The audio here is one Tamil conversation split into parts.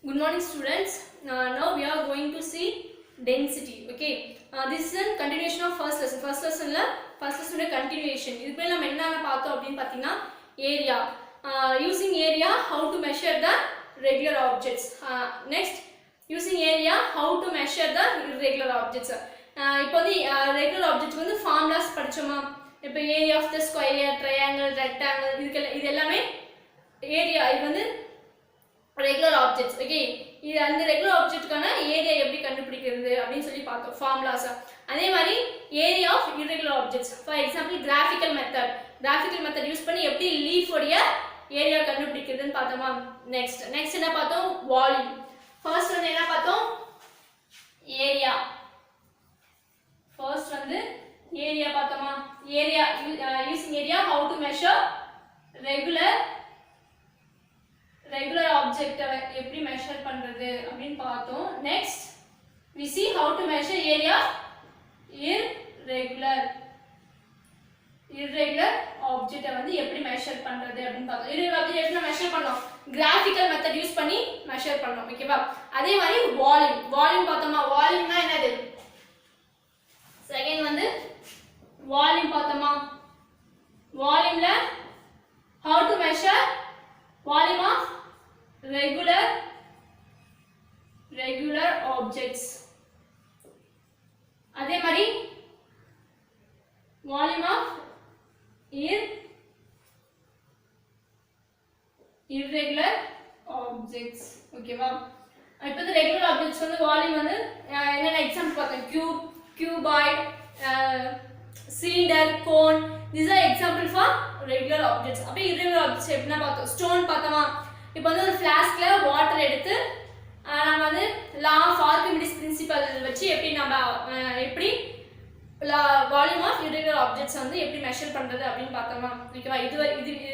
Good morning, students. Now we are going to see density. Okay. This is a continuation of first lesson. First lesson continuation. This is area. Using area, how to measure the regular objects. Next, using area, how to measure the irregular objects. இப்போ regular objects வந்து formulas படிச்சோமா. இப்போ area of the square, triangle, rectangle இது எல்லாமே area இது வந்து regular objects. Okay, இது அந்த regular objectக்கான area எப்படி கண்டுபிடிக்கிறது அப்படினு சொல்லி பார்த்தோம் formulas. அதே மாதிரி area of irregular objects. For example, graphical method use பண்ணி எப்படி leaf உடைய area கண்டுபிடிக்கிறதுன்னு பார்த்தோமா. next என்ன பார்த்தோம்? volume. first வந்து என்ன பார்த்தோம்? area. first வந்து area பார்த்தோமா. area using area how to measure regular object எப்படி measure பண்றது அப்படினு பார்த்தோம். next we see how to measure area irregular object வந்து எப்படி measure பண்றது அப்படினு பார்த்தோம். irregular object எப்படி measure பண்ணோம்? graphical method யூஸ் பண்ணி measure பண்ணோம். ஓகேவா? அதே மாதிரி volume பார்த்தோமா. வால்யூம்னா என்னது? செகண்ட் வந்து வால்யூம் பார்த்தோமா. வால்யூம்ல how to measure volume of regular objects. அதே மாதிரி volume of irregular objects. ஓகேவா? இப்போ இந்த ரெகுலர் ஆப்ஜெக்ட்ஸ் வந்து வால்யூம் வந்து என்னென்ன எக்ஸாம்பிள் பார்த்தோம்? cuboid, cylinder, cone. These are example for regular objects. அப்ப irregular objects எப்படினா பார்த்தோம்? ஸ்டோன் பார்த்தோமா. இப்போ வந்து ஒரு ஃப்ளாஸ்க்ல வாட்டர் எடுத்து நம்ம வந்து லா ஆஃப் ஆர்கிமிடிஸ் பிரின்சிபல் வச்சு எப்படி நம்ம எப்படி வால்யூம் ஆஃப் irregular objects வந்து எப்படி மெஷர் பண்றது அப்படினு பார்த்தோமா. ஓகேவா? இது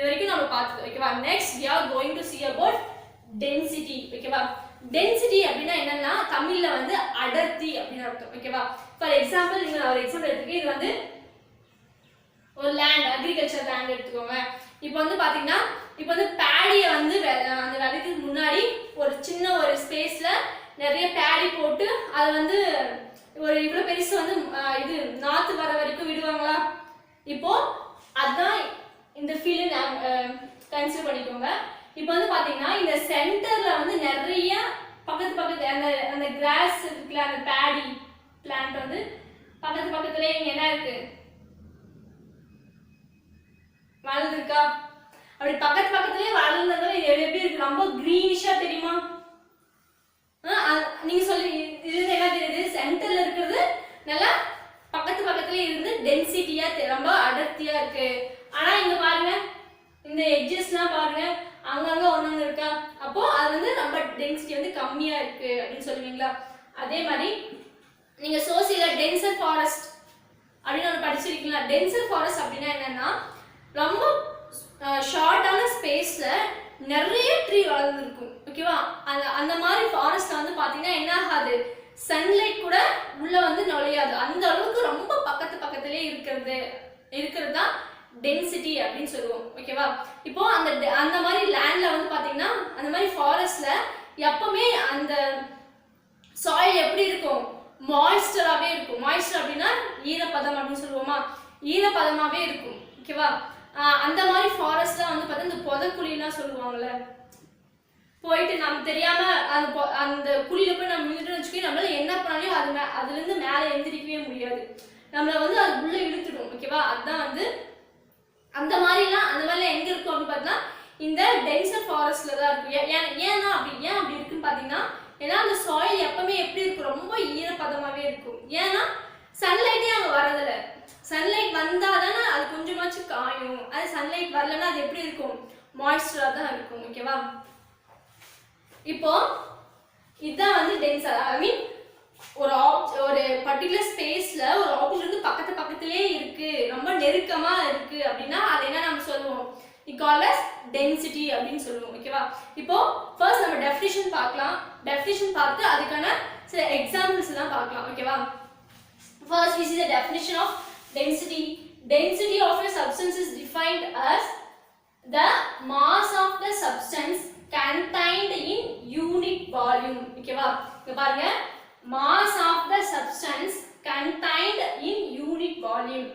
வரைக்கும் நம்ம பார்த்தோம். ஓகேவா? next we are going to see about density. ஓகேவா? density அப்படினா என்னன்னா தமிழ்ல வந்து அடர்த்தி அப்படினு அர்த்தம். ஓகேவா? ஃபார் எக்ஸாம்பிள் நீங்க ஒரு எக்ஸாம்பிள் எடுத்துக்கங்க. இது வந்து ஒரு லேண்ட், அக்ரிகல்ச்சர் லேண்ட் எடுத்துக்கோங்க. இப்போ வந்து பாத்தீங்கன்னா இப்போ வந்து பேடியை வந்து அந்த விதைக்கு முன்னாடி ஒரு சின்ன ஒரு ஸ்பேஸ்ல நிறைய பேடி போட்டு அது வந்து ஒரு இவ்வளவு பெருசு வந்து இது நாத்து வர வரைக்கும் விடுவாங்களா? இப்போ அதான் இந்த ஃபீல்ட் கன்சிடர் பண்ணிக்கோங்க. இப்போ வந்து பாத்தீங்கன்னா இந்த சென்டர்ல வந்து நிறைய பக்கத்து அந்த கிராஸ் இருக்குல்ல, அந்த பேடி பிளான்ட் வந்து பக்கத்துலயே இங்க என்ன இருக்கு? வளர்ந்துருக்கா? அப்படி பக்கத்துலயே வளர்ந்ததுனால இது எப்படி இருக்கு? ரொம்ப கிரீனிஷா தெரியுமா? நீங்க சொல்லி இது என்ன தெரியுது? சென்டர்ல இருக்கிறது நல்லா பக்கத்துலயே இருந்து டென்சிட்டியா ரொம்ப அடர்த்தியா இருக்கு. ஆனா இங்க பாருங்க, இந்த எட்ஜஸ்லாம் பாருங்க, அங்கங்க ஒண்ணு இருக்கா? அப்போ அது வந்து ரொம்ப டென்சிட்டி வந்து கம்மியா இருக்கு அப்படின்னு சொல்லுவீங்களா? அதே மாதிரி நீங்க சோசியல டென்சர் ஃபாரஸ்ட் அப்படின்னு ஒன்று படிச்சிருக்கீங்களா? டென்சர் ஃபாரஸ்ட் அப்படின்னா என்னன்னா ரொம்ப ஷார்ட்டான ஸ்பேஸ்ல நிறைய ட்ரீ வளர்ந்துருக்கும். ஓகேவா? அந்த மாதிரி ஃபாரஸ்ட்ல வந்து பாத்தீங்கன்னா என்ன ஆகாது? சன்லைட் கூட உள்ள வந்து நுழையாது. அந்த அளவுக்கு ரொம்ப பக்கத்துலயே இருக்கிறது தான் டென்சிட்டி அப்படின்னு சொல்லுவோம். ஓகேவா? இப்போ அந்த மாதிரி லேண்ட்ல வந்து பாத்தீங்கன்னா அந்த மாதிரி ஃபாரஸ்ட்ல எப்பவுமே அந்த சாயில் எப்படி இருக்கும்? மாய்ஸ்டராகவே இருக்கும். மாய்ஸ்டர் அப்படின்னா ஈரப்பதம் அப்படின்னு சொல்லுவோமா? ஈரப்பதமாகவே இருக்கும். ஓகேவா? அந்த மாதிரி ஃபாரஸ்ட்ல வந்து பார்த்தா இந்த புதக்குழிலாம் சொல்லுவாங்கல்ல, போயிட்டு நம்ம தெரியாம அந்த குழியில போய் நம்ம நின்றுட்டு வச்சுக்கோ, நம்மளால என்ன பண்ணாலும் அதுல இருந்து மேலே எந்திரிக்கவே முடியாது. நம்மள வந்து அது உள்ள இழுத்துடும். ஓகேவா? அதுதான் வந்து அந்த மாதிரிலாம் எங்க இருக்கும் அப்படின்னு பார்த்தீங்கன்னா இந்த டென்சர் ஃபாரஸ்ட்ல தான் இருக்கும். ஏன் அப்படி இருக்குன்னு பார்த்தீங்கன்னா, ஏன்னா அந்த சாயில் எப்பவுமே எப்படி இருக்கும்? ரொம்ப ஈரப்பதமாவே இருக்கும். ஏன்னா சன்லைட்டே அங்க வரதில்ல. சன்லைட் வந்தாதானே அது கொஞ்சமாச்சும் காயும். அது சன்லைட் வரலன்னா அது எப்படி இருக்கும்? மாய்ஸ்டரா தான் இருக்கும். ஓகேவா? இப்போ இதுதான் வந்து டென்சர். ஐ மீன் ஒரு பர்டிகுலர் ஸ்பேஸ்ல ஒரு ஆப்ஜெக்ட் வந்து பக்கத்துலயே இருக்கு, ரொம்ப நெருக்கமா இருக்கு அப்படின்னா அது என்ன நம்ம சொல்லுவோம்? இக்காலஸ் டென்சிட்டி அப்படின்னு சொல்லுவோம். ஓகேவா? இப்போ ஃபர்ஸ்ட் நம்ம டெஃபினிஷன் பார்க்கலாம். டெஃபினிஷன் பார்த்து அதுக்கான சில எக்ஸாம்பிள்ஸ் எல்லாம் பார்க்கலாம். ஓகேவா? First we see the definition of density. Density of a substance is defined as the mass of the substance contained in unit volume. ஓகேவா? இங்க பாருங்க, mass of the substance contained in unit volume.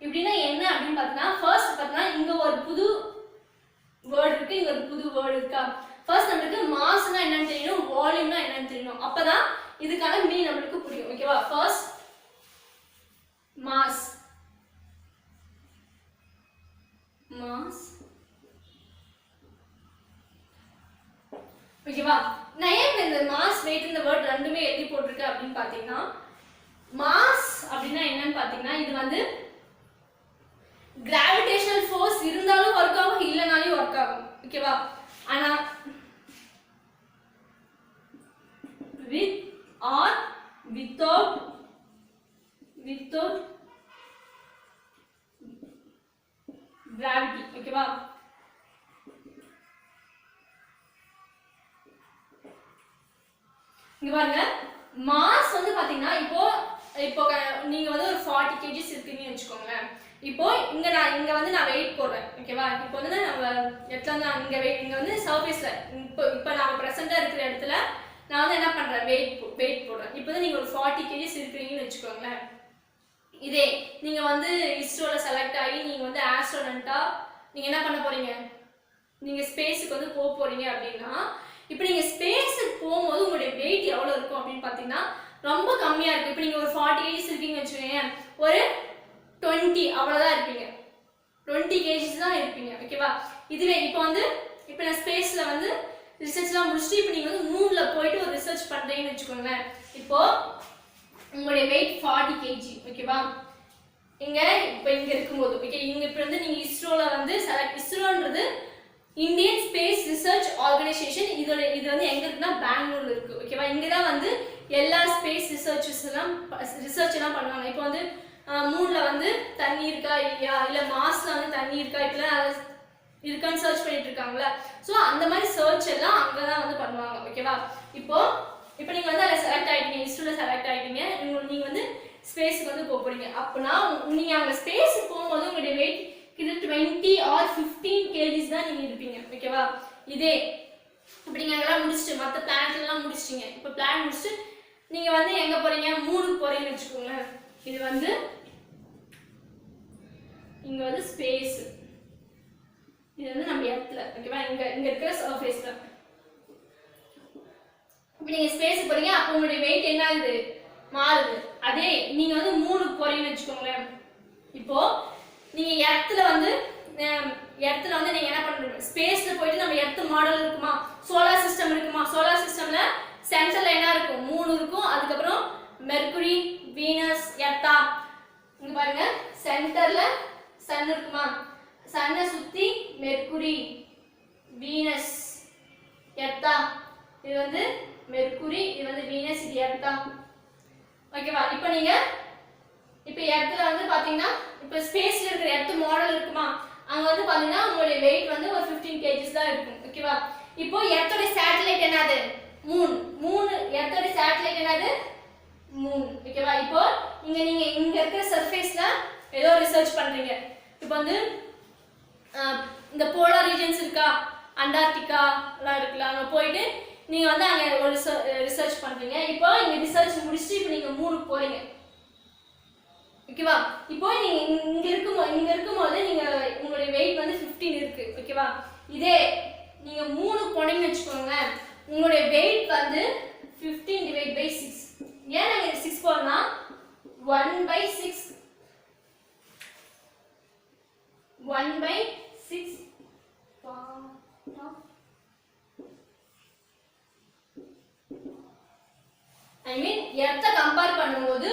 இப்படின்னா என்ன அப்படின்னு பார்த்தீங்கன்னா, ஃபர்ஸ்ட் பார்த்தீங்கன்னா இங்க ஒரு புது வேர்ட் இருக்கு, இங்க ஒரு புது வேர்ட் இருக்கா. ஃபர்ஸ்ட் நமக்கு மாஸ்னா என்னன்னு தெரியணும், வால்யூம்னா என்னன்னு தெரியணும். அப்பதான் இதுக்கான மீனிங் நமக்கு புரியும். ஓகேவா? First mass, mass. ஓகேவா? நான் ஏன் இந்த மாஸ் வெயிட் இந்த வேர்ட் ரெண்டுமே எழுதி போட்டிருக்கேன் அப்படின்னு பாத்தீங்கன்னா, மாஸ் அப்படின்னா என்னன்னு பாத்தீங்கன்னா, இது வந்து கிராவிடேஷனல் ஃபோர்ஸ் இருந்தாலும் ஒர்க் ஆகும், இல்லனாலும் ஒர்க் ஆகும். ஓகேவா? ஆனா with or without gravity. ஓகேவா? இங்க பாருங்க, மாஸ் வந்து பாத்தீங்கன்னா இப்போ நீங்க வந்து ஒரு 40 kgs இருக்குன்னு வெச்சுக்கோங்களேன். இப்போ இங்க வந்து நான் வெயிட் போடுறேன். ஓகேவா? இப்போ வந்து நம்ம எட்ல தான் இங்க வெயிட், இங்க வந்து சர்ஃபேஸ்ல இப்போ நாம பிரசன்ட்டா இருக்கிற இடத்துல நான் வந்து என்ன பண்றேன், வெயிட் போடுறேன். இப்போ வந்து நீங்க ஒரு 40 kgs இருக்கீங்கன்னு வெச்சுக்கோங்களேன். இதே நீங்க வந்து இஸ்ரோல செலக்ட் ஆகி நீங்க வந்து ஆஸ்ட்ரோனட்டா நீங்க என்ன பண்ண போறீங்க, நீங்க ஸ்பேஸ்க்கு வந்து போக போறீங்க அப்படின்னா, இப்போ நீங்க ஸ்பேஸ்க்கு போகும்போது உங்களுடைய வெயிட் எவ்வளவு இருக்கும் அப்படின்னு பாத்தீங்கன்னா ரொம்ப கம்மியா இருக்கும். இப்போ நீங்க ஒரு 40 kgs இருக்கீங்கன்னு வெச்சுக்கோங்க, ஒரு 20 அவ்வளவுதான் இருப்பீங்க, 20 kgs தான் இருப்பீங்க. ஓகேவா? இதுவே இப்போ நான் ஸ்பேஸ்ல வந்து ரிசர்ச்லாம் முடிச்சுட்டு இப்போ நீங்க வந்து மூன்ல போயிட்டு ஒரு ரிசர்ச் பண்றீங்கன்னு வெச்சுக்கோங்களேன். இப்போ உங்களுடைய வெயிட் 40 kg. ஓகேவா? இங்க இருக்கும்போது ஓகே, இங்க இப்போ வந்து நீங்க இஸ்ரோல வந்து இஸ்ரோன்றது இந்தியன் ஸ்பேஸ் ரிசர்ச் ஆர்கனைசேஷன். இது வந்து எங்க இருக்குன்னா பெங்களூர்ல இருக்கு. ஓகேவா? இங்க தான் வந்து எல்லா ஸ்பேஸ் ரிசர்ச் எல்லாம் பண்ணுவாங்க. இப்போ வந்து மூன்ல வந்து தண்ணி இருக்கா இல்லையா, இல்ல மாஸ்ல வந்து தண்ணி இருக்கா இப்பெல்லாம் இருக்கான்னு சர்ச் பண்ணிட்டு இருக்காங்களா. ஸோ அந்த மாதிரி சர்ச் எல்லாம் அங்கதான் வந்து பண்ணுவாங்க. ஓகேவா? இப்போ நீங்க வந்து அதில் செலக்ட் ஆயிட்டீங்க, இஸ்ரோல செலக்ட் ஆயிட்டீங்க, நீங்க வந்து ஸ்பேஸ்க்கு வந்து போக போறீங்க. அப்பனா நீங்க அங்க ஸ்பேஸ்க்கு போகும்போது உங்களுடைய வெயிட் கிட்ட 20 or 15 kgs தான் நீங்க இருப்பீங்க. ஓகேவா? இதே இப்போ நீங்க அங்கெல்லாம் முடிச்சுட்டு மற்ற பிளானட் எல்லாம் முடிச்சிட்டீங்க. இப்போ பிளான் முடிச்சுட்டு நீங்க வந்து எங்க போறீங்க, மூணுக்கு போறீங்கன்னு வச்சுக்கோங்களேன். இது வந்து இங்க வந்து ஸ்பேஸ், இது வந்து நம்ம எர்த்ல. ஓகேவா? இங்க இருக்கிற சர்ஃபேஸ்ல இப்போ நீங்க ஸ்பேஸ் போறீங்க, அப்போ உங்களுடைய வெயிட் என்ன ஆகுது, மாறுது. அதே நீங்க வந்து மூணுக்கு போறீங்கன்னு வச்சுக்கோங்களேன். இப்போ நீங்க எர்த்ல வந்து நீங்க என்ன பண்றீங்க, ஸ்பேஸ்ல போயிட்டு நம்ம எர்த் மாடல் இருக்குமா, சோலார் சிஸ்டம் இருக்குமா, சோலார் சிஸ்டம்ல சென்டர்ல என்ன இருக்கும், 3 இருக்கும். அதுக்கப்புறம் மெர்க்குரி, வீனஸ், எர்த்தா. இங்க பாருங்க, சென்டர்ல சன் இருக்குமா, சன்னை சுத்தி மெர்க்குரி, வீனஸ், எர்த்தா. இது வந்து மெர்க்குரி, இது வந்து வீனஸ், இது எர்த்தா. ஓகேவா? இப்போ நீங்க எர்த்ல வந்து பாத்தீங்கன்னா இப்போ ஸ்பேஸ்ல இருக்கிற எர்த் மாடல் இருக்குமா, அங்க வந்து பாத்தீங்கன்னா உங்களுடைய வெயிட் வந்து ஒரு 15 kgs தான் இருக்கும். ஓகேவா? இப்போ எர்த்தோட சேட்டலைட் என்னது, மூன். எர்த்தோட சேட்டலைட் என்னது, மூன். ஓகேவா? இப்போ நீங்க இருக்கிற சர்ஃபேஸ்ல ஏதோ ரிசர்ச் பண்றீங்க. இப்போ வந்து இந்த போலார் ரீஜன்ஸ் இருக்கா, அண்டார்டிகா எல்லாம் இருக்குல்ல, அங்க போயிட்டு நீங்க வந்து அங்க ஒரு ரிசர்ச் பண்றீங்க. இப்போ இங்க ரிசர்ச் முடிச்சுட்டு இப்போ நீங்க மூணுக்கு போறீங்க. ஓகேவா? இப்போ நீங்க இங்க இருக்கும்போது நீங்க உங்களுடைய வெயிட் வந்து 15 இருக்கு. ஓகேவா? இதே நீங்க மூணுக்கு போனீங்கன்னு வச்சுக்கோங்க, உங்களுடைய வெயிட் வந்து 15 divided by 6. ஏன் நாங்க 6 போறோம்னா 1/6 I mean எர்த்த கம்பேர் பண்ணும்போது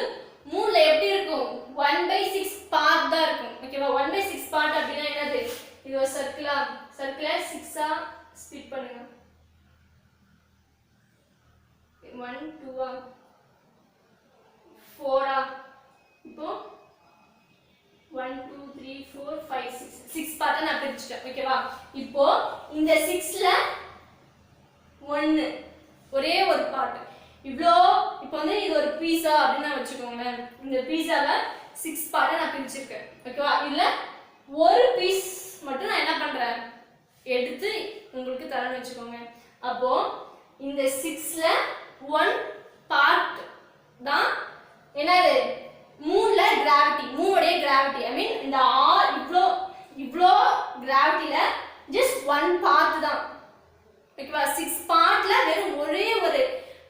மூணுல எப்படி இருக்கும், 1/6 பார்ட் தான் இருக்கும். ஓகேவா? 1/6 பார்ட் அப்படின்னா என்னது, இது ஒரு சர்க்கிளர் 6ஆ ஸ்ப்ளிட் பண்ணுங்க. 1 2 4 இப்போ 1 2 3 4 5 6 பார்ட்டா நான் பிரிச்சுட்டேன். ஓகேவா? இப்போ இந்த 6ல 1 ஒரே ஒரு பார்ட் இவ்ளோ. இப்போ வந்து இது ஒரு பீஸா அப்படினா வச்சுக்கோங்களேன். இந்த பீஸால 6 பார்ட்டா நான் பிரிச்சிருக்கேன். ஓகேவா? இல்ல ஒரு பீஸ் மட்டும் நான் என்ன பண்றேன், எடுத்து உங்களுக்கு தரேன்னு வச்சுக்கோங்க. அப்போ இந்த 6ல 1 பார்ட் தான் என்னது மூணுல கிராவிட்டி, மூணுடைய கிராவிட்டி. ஐ மீன் இந்த இவ்ளோ கிராவிட்டில ஜஸ்ட் 1 பார்ட் தான். ஓகேவா? 6 பார்ட்ல வெறும் ஒரே ஒரு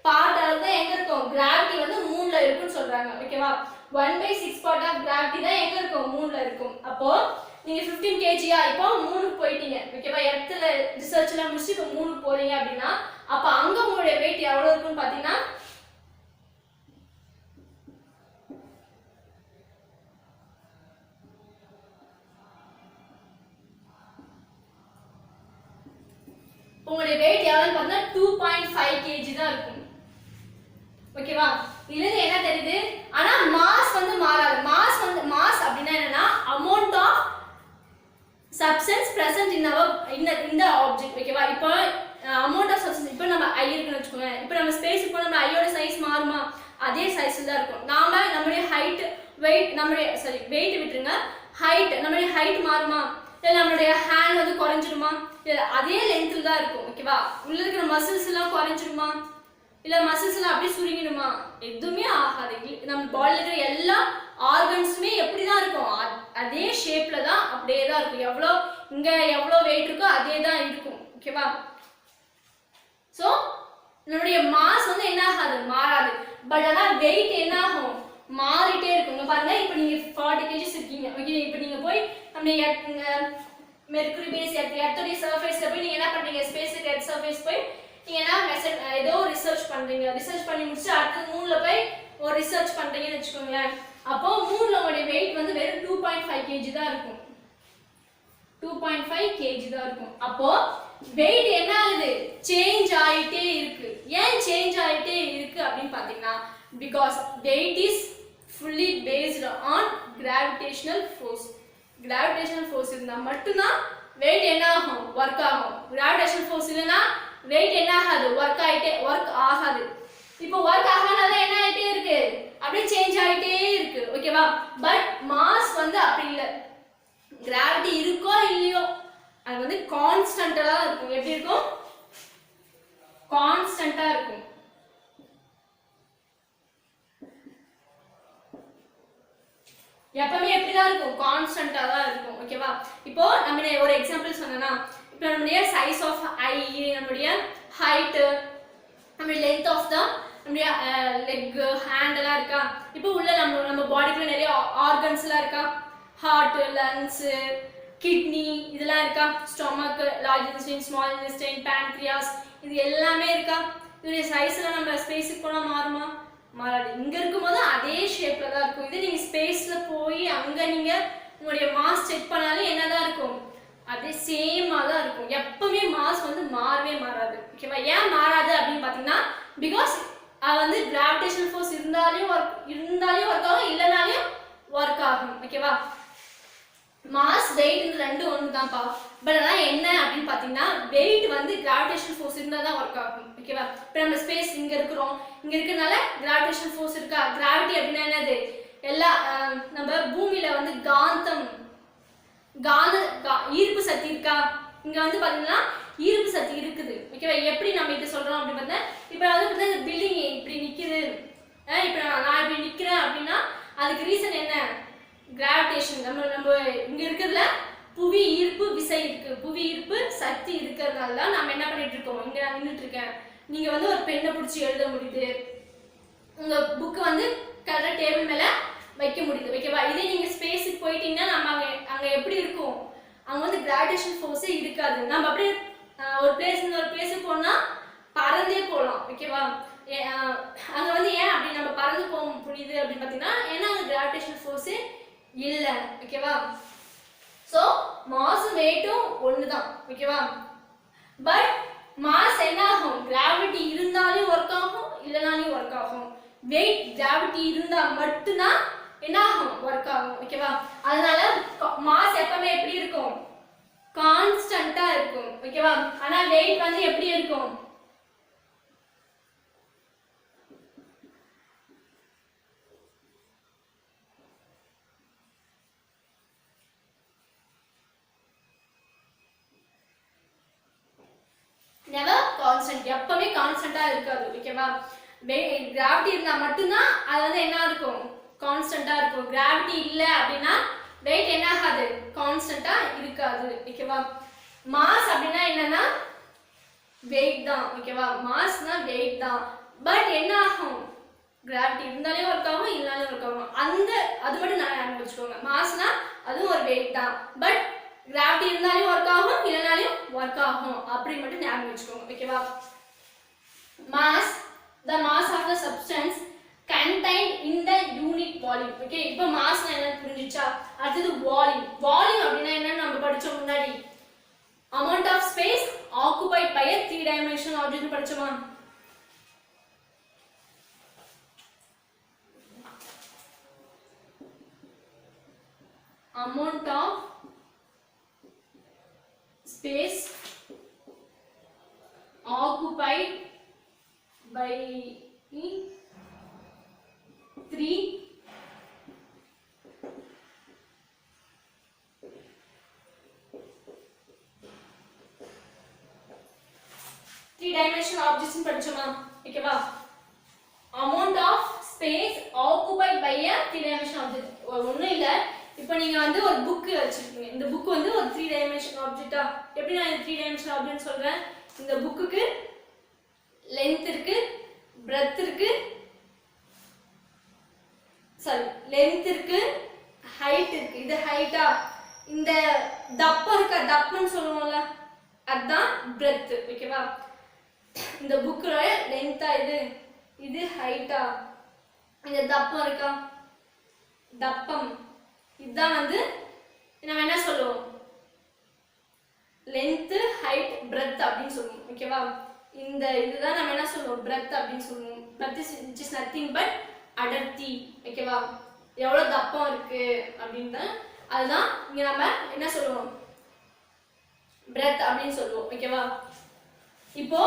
பார்ட் அளவு தான் எங்க இருக்கும், கிராவிட்டி வந்து மூணுல இருக்குன்னு சொல்றாங்க. ஓகேவா? 1/6 பார்ட் ஆஃப் கிராவிட்டி தான் எங்க இருக்கும், மூணுல இருக்கும். அப்போ நீங்க 15 kgயா இப்போ 3க்கு போயிட்டீங்க. ஓகேவா? எர்த்ல ரிசர்ச்லாம் முடிச்சு இப்போ 3க்கு போறீங்க அப்படின்னா அப்ப அங்க உங்களுடைய weight எவ்வளவு இருக்குன்னு பாத்தீங்கன்னா உங்களுடைய weight எவ்வளவுன்னு பார்த்தா 2.5 kg தான் இருக்கும். ஓகேவா? இதுல என்ன தெரியுது, ஆனா மாஸ் வந்து மாறாது. மாஸ் அப்படினா என்னன்னா amount of substance present in our in the object. ஓகேவா? இப்போ amount of substance, இப்போ நம்ம I இருக்குன்னு வெச்சுக்கோங்க. இப்போ நம்ம ஸ்பேஸ் இப்போ நம்ம ஐயோட சைஸ் மாறுமா, அதே சைஸ்ல தான் இருக்கும். நாம நம்மளுடைய ஹைட் weight நம்மளுடைய weight விட்டுருங்க, ஹைட் நம்மளுடைய ஹைட் மாறுமா, இல்ல நம்மளுடைய ஹேண்ட் வந்து குறைஞ்சிருமா, இல்ல அதே லென்த்ல தான் இருக்கும். ஓகேவா? உள்ள இருக்கிற மசில்ஸ் எல்லாம் குறைஞ்சிருமா, இல்ல மசில்ஸ் எல்லாம் அப்படியே சுருங்கிடுமா, எதுவுமே ஆகாது. நம்ம பாடியில இருக்கிற எல்லா ஆர்கன்ஸுமே எப்படி தான் இருக்கும், அதே ஷேப்ல தான் அப்படியே தான் இருக்கும். இங்க எவ்வளோ வெயிட் இருக்கோ அதே தான் இருக்கும். ஓகேவா? சோ நம்மளுடைய மாஸ் வந்து என்ன ஆகாது, மாறாது. பட் ஆனா வெயிட் என்ன ஆகும், மாறிட்டே இருக்கும். இங்க பாருங்க, இப்போ நீங்க 40 kg இருக்கீங்க. ஓகே, இப்போ நீங்க போய் நம்ம மெர்க்குரி பேஸ் எர்த்தோட சர்ஃபேஸ்ல போய் நீங்க என்ன பண்றீங்க, ஸ்பேஸ்க்கு எர்த் சர்ஃபேஸ் போய் நீங்க என்ன ஏதோ ரிசர்ச் பண்றீங்க. ரிசர்ச் பண்ணி முடிச்சு அடுத்து மூணுல போய் ஒரு ரிசர்ச் பண்றீங்கன்னு வெச்சுக்கோங்களேன். அப்போ மூணுல உங்களுடைய வெயிட் வந்து வெறும் 2.5 kg தான் இருக்கும். 2.5 kg தான் இருக்கும். அப்போ வெயிட் என்ன ஆகுது, சேஞ்ச் ஆயிட்டே இருக்கு. ஏன் சேஞ்ச் ஆயிட்டே இருக்கு அப்படின்னு பாத்தீங்கன்னா, because weight is fully based on gravitational force. gravitational force இருந்தா மட்டும்தான் weight என்ன ஆகும், ஒர்க் ஆகும். gravitational force இல்லனா weight என்ன ஆகாது, ஒர்க் ஆகாது. இப்போ ஒர்க் ஆகாதனால என்ன ஆயிட்டே இருக்கு, அப்படியே சேஞ்ச் ஆயிட்டே இருக்கு. ஓகேவா? பட் மாஸ் வந்து அப்படி இல்ல. கிராவிட்டி இருக்கோ இல்லையோ அது வந்து கான்ஸ்டன்ட்டா தான் இருக்கும். எப்படி இருக்கும், கான்ஸ்டன்ட்டா இருக்கும். எப்பவுமே எப்படிதான் இருக்கும், கான்ஸ்டன்ட்டா தான் இருக்கும். ஓகேவா? இப்போ நம்ம ஒரு எக்ஸாம்பிள் சொன்னேன்னா, இப்போ நம்மளுடைய சைஸ் ஆஃப் ஐ, நம்மளுடைய ஹைட், நம்மளுடைய லென்த் ஆஃப் த நம்மளுடைய லெக், ஹேண்ட் எல்லாம் இருக்கா. இப்போ உள்ள நம்ம பாடிக்குள்ள நிறைய ஆர்கன்ஸ் எல்லாம் இருக்கா, ஹார்ட், லங்ஸ், கிட்னி இதெல்லாம் இருக்கா, stomach, large intestine, small intestine, pancreas, இது எல்லாமே இருக்கா. இதோட சைஸ் எல்லாம் நம்ம ஸ்பேஸுக்கு போனா மாறுமா, மாறாது. இங்க இருக்கும்போது அதே ஷேப்ல தான் இருக்கும். இது நீங்க ஸ்பேஸ்ல போய் அங்க நீங்க உங்களுடைய மாஸ் செக் பண்ணாலே என்னதான் இருக்கும், அதே சேமா தான் இருக்கும். எப்பவுமே மாஸ் வந்து மாறவே மாறாது. ஓகேவா? ஏன் மாறாது அப்படின்னு பாத்தீங்கன்னா, பிகாஸ் அது வந்து கிராவிடேஷனல் ஃபோர்ஸ் இருந்தாலும் ஒர்க் ஆகும், இல்லைனாலும் ஒர்க் ஆகும். ஓகேவா? மாஸ் வெயிட் இந்த ரெண்டு ஒன்று தான்ப்பா. பட் அதான் என்ன அப்படின்னு பார்த்தீங்கன்னா, வெயிட் வந்து கிராவிடேஷனல் ஃபோர்ஸ் இருந்தால் தான் ஒர்க் ஆகும். ஓகேவா? இப்போ நம்ம ஸ்பேஸ் இங்கே இருக்கிறோம், இங்கே இருக்கிறதுனால கிராவிடேஷனல் ஃபோர்ஸ் இருக்கா. கிராவிட்டி அப்படின்னா என்னது, எல்லா நம்ம பூமியில வந்து ஈர்ப்பு சக்தி இருக்கா. இங்க வந்து பாத்தீங்கன்னா ஈர்ப்பு சக்தி இருக்குது. ஓகேவா? எப்படி நம்ம இதை சொல்றோம் அப்படின்னு பார்த்தா, இப்போ வந்து பில்டிங் இப்படி நிக்குது, இப்போ நான் இப்படி நிக்கிறேன் அப்படின்னா அதுக்கு ரீசன் என்ன, கிராவிடேஷன். நம்ம இங்க இருக்கிறதுல புவி ஈர்ப்பு விசை இருக்கு, புவி ஈர்ப்பு சக்தி இருக்கிறதுனால தான் நம்ம என்ன பண்ணிட்டு இருக்கோம், இங்க நான் நின்றுட்டு இருக்கேன். நீங்க வந்து ஒரு பெண்ணை பிடிச்சி எழுத முடியுது, உங்க புக்கு வந்து கரெக்டாக டேபிள் மேல வைக்க முடியுது. ஓகேவா? இதே நீங்க ஸ்பேஸுக்கு போயிட்டீங்கன்னா நம்ம அங்க எப்படி இருக்கும், அங்க வந்து கிராவிடேஷன் ஃபோர்ஸே இருக்காது. நம்ம அப்படியே ஒரு பிளேஸ்ல ஒரு பிளேஸுக்கு போனா பறந்தே போகலாம். ஓகேவா? அங்க வந்து ஏன் அப்படி நம்ம பறந்து போக முடியுது அப்படின்னு பாத்தீங்கன்னா, ஏன்னா அங்க கிராவிடேஷன் ஃபோர்ஸே இல்ல. ஓகேவா? சோ மாஸ் வெயிட்டும் ஒண்ணுதான். ஓகேவா? பட் மாஸ் என்ன ஆகும், கிராவிட்டி இருந்தாலும் ஒர்க் ஆகும், இல்லனாலும் ஒர்க் ஆகும். வெயிட் கிராவிட்டி இருந்தா மட்டும்தான் என்ன ஆகும், ஒர்க் ஆகும். ஓகேவா? அதனால மாஸ் எப்பவுமே எப்படி இருக்கும், கான்ஸ்டன்ட்டா இருக்கும். ஓகேவா? ஆனா வெயிட் வந்து எப்படி இருக்கும், never constant. கான்ஸ்டன்ட், எப்பவுமே கான்ஸ்டன்டா இருக்காது. ஓகேவா? கிராவிட்டி இருந்தா மட்டும்தான் அது வந்து என்ன இருக்கும், கான்ஸ்டன்டா இருக்கும். கிராவிட்டி இல்லை அப்படின்னா வெயிட் என்ன ஆகாது, கான்ஸ்டன்டா இருக்காது. ஓகேவா? மாஸ் அப்படின்னா என்னன்னா வெயிட் தான். ஓகேவா? மாஸ்னா வெயிட் தான். பட் என்ன ஆகும், கிராவிட்டி இருந்தாலே ஒர்க் ஆகும், இல்லனாலே ஒர்க் ஆகும். அது மட்டும் நான் ஞாபகம் வச்சுக்கோங்க. மாஸ்னா அதுவும் ஒரு வெயிட் தான். பட் கிராவிட்டி இருந்தாலும் ஒர்க் ஆகும், இல்லனாலும் ஒர்க் ஆகும். அப்படி மட்டும் ஞாபகம் வச்சுக்கோங்க. ஓகேவா? Mass, the mass of the substance contained in the unit volume. Okay, இப்போ மாஸ்னா என்னன்னு புரிஞ்சிச்சா? அடுத்தது வால்யூம். வால்யூம் அப்படின்னா என்னன்னு நம்ம படிச்சோம் முன்னாடி. amount of space occupied by a three dimensional object படிச்சோமா? amount of space occupied by three dimensional objects படிச்சோமா? ஓகேவா? amount of space occupied by a three dimensional object. ஒண்ணும் இல்ல, இப்போ நீங்க வந்து ஒரு புக் வச்சிருக்கீங்க. இந்த புக் வந்து ஒரு 3 dimensional object. எப்படி நான் 3 dimensional object சொல்றேன்? இந்த புக்குக்கு லெந்த் இருக்கு, பிரெத் இருக்கு, சாரி லெந்த் இருக்கு, ஹைட் இருக்கு. இது ஹைட்டா, இந்த தப்பம் இருக்க, தப்பம்னு சொல்லுவோம்ல, அதுதான் பிரெத். ஓகேவா? இந்த புக்கோட லென்த்தா, இது ஹைட்டா, இந்த தப்பம் இருக்கா, தப்பம், இதுதான் வந்து நம்ம என்ன சொல்லுவோம், லென்த், ஹைட், பிரெத் அப்படின்னு சொல்லுவோம். ஓகேவா? இந்த இதுதான் நம்ம என்ன சொல்லுவோம், பிரெத் அப்படின்னு சொல்லுவோம். பிரெத் இஸ் நத்திங் பட் அடர்த்தி. ஓகேவா? எவ்வளவு தப்பம் இருக்கு அப்படின்னு அதுதான் இங்க நம்ம என்ன சொல்லுவோம், பிரெத் அப்படின்னு சொல்லுவோம். ஓகேவா? இப்போ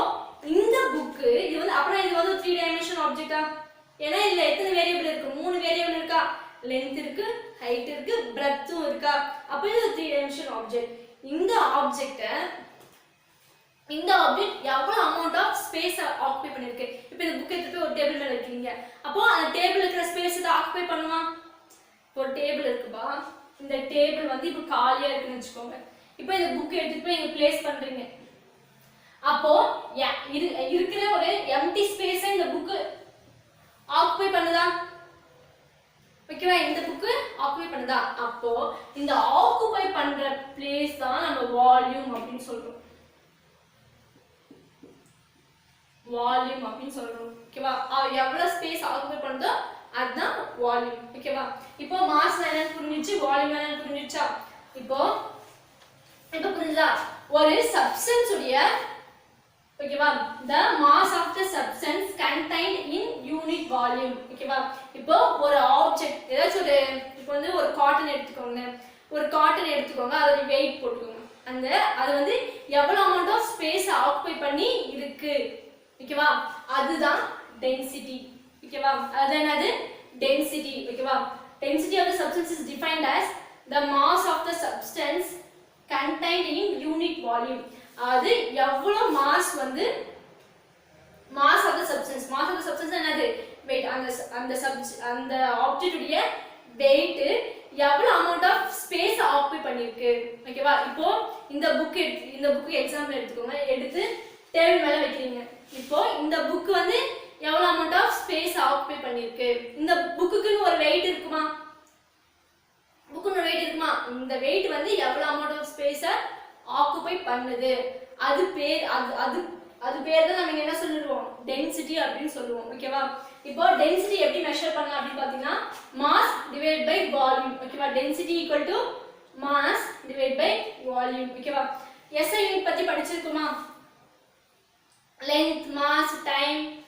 இந்த புக்கு இது வந்து அப்புறம் இது வந்து 3 dimensional ஆப்ஜெக்ட்டா? ஏன்னா இதுல எத்தனை வேரியபிள் இருக்கு, 3 வேரியபிள் இருக்கா, லெந்த் இருக்கு, ஹைட் இருக்கு, பிரெத்தும் இருக்கா. அப்ப இது 3 dimensional ஆப்ஜெக்ட். இந்த ஆப்ஜெக்ட் எவ்வளவு அமௌண்ட் ஆஃப் ஸ்பேஸ் ஆக்குபை பண்ணிருக்கு. இப்போ இந்த புக் எடுத்து ஒரு டேபிள் மேல வைக்கிறீங்க, அப்போ அந்த டேபிள் இருக்கிற ஸ்பேஸ் இதை ஆக்குபை பண்ணுமா? ஒரு டேபிள் இருக்குப்பா, இந்த டேபிள் வந்து இப்போ காலியா இருக்குன்னு வச்சுக்கோங்க. இப்போ இந்த புக் எடுத்துட்டு போய் இங்க பிளேஸ் பண்றீங்க, அப்போ இருக்கிற ஒரு எம்டி ஸ்பேஸ் இந்த புக் ஆக்குபை பண்ணுதா? ஓகேவா? இந்த புக் ஆக்குபை பண்ணுதா? அப்போ இந்த ஆக்குபை பண்ற பிளேஸ் தான் நம்ம வால்யூம் அப்படின்னு சொல்றோம். வால்யூம் அப்படின்னு சொல்றோம். ஓகேவா? எவ்வளவு ஸ்பேஸ் ஆக்குபை பண்ணுதோ அதுதான் வால்யூம். ஓகேவா? இப்போ மாஸ் என்னன்னு புரிஞ்சிச்சு, வால்யூம் என்னன்னு புரிஞ்சிச்சா? இப்போ புரிஞ்சா? ஒரு சப்ஸ்டன்ஸ் உடைய, ஓகேவா, the mass of the substance contained in unit volume. ஓகேவா? இப்போ ஒரு ஆப்ஜெக்ட் ஏதாச்சும் ஒரு, இப்போ வந்து ஒரு காட்டன் எடுத்துக்கோங்க, அதோட வெயிட் போட்டுக்கோங்க. அது வந்து எவ்வளவு அமௌண்ட் ஆஃப் ஸ்பேஸ் ஆக்குபை பண்ணி இருக்கு. ஓகேவா? அதுதான் டென்சிட்டி. ஓகேவா? அது டென்சிட்டி. ஓகேவா? Density of the substance is defined as the mass of the substance contained in unit volume. அது எவ்வளவு மாஸ் வந்து, mass of the substance என்னது, weight. அந்த ஆப்ஜெக்ட் உடைய weight எவ்வளவு அமௌண்ட் ஆஃப் ஸ்பேஸ் ஆக்குபை பண்ணிருக்கு. ஓகேவா? இப்போ இந்த புக் எக்ஸாம்பிள் எடுத்துக்கோங்க, எடுத்து டேபிள் மேல வைக்கிறீங்க. இப்போ இந்த புக் வந்து எவ்வளவு அமௌண்ட் ஆஃப் ஸ்பேஸ் ஆக்குபை பண்ணிருக்கு. இந்த புக்குக்குன்னு ஒரு வெயிட் இருக்குமா? இந்த வெயிட் வந்து எவ்வளவு அமௌண்ட் ஆஃப் ஸ்பேஸ ஆக்குபை பண்ணுது, அது பேர் தான் நம்ம என்ன சொல்லுவோம், டென்சிட்டி அப்படின்னு சொல்லுவோம். ஓகேவா? இப்போ டென்சிட்டி எப்படி மெஷர் பண்ணலாம் அப்படின்னு பாத்தீங்கன்னா, மாஸ் டிவைட் பை வால்யூம். ஓகேவா? Density equal to mass divide by volume. ஓகேவா? எஸ்ஐ யூனிட் பத்தி படிச்சிருக்குமா? length, mass, time,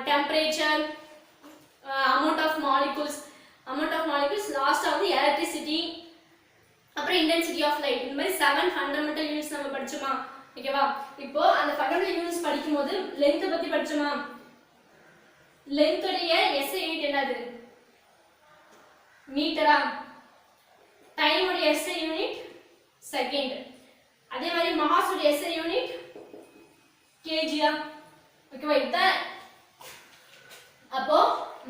temperature, amount of molecules, last வந்து electricity, அப்புறம் intensity of light. இந்த மாதிரி 7 fundamental units நம்ம படிச்சோமா? ஓகேவா? இப்போ அந்த fundamental units படிக்கும்போது length பத்தி படிச்சோமா? length உடைய SI யூனிட் என்னது, மீட்டரா? time உடைய SI யூனிட் செகண்ட். அதே மாதிரி mass உடைய SI யூனிட் கேஜியா ஓகேவா இதுதான் அப்போ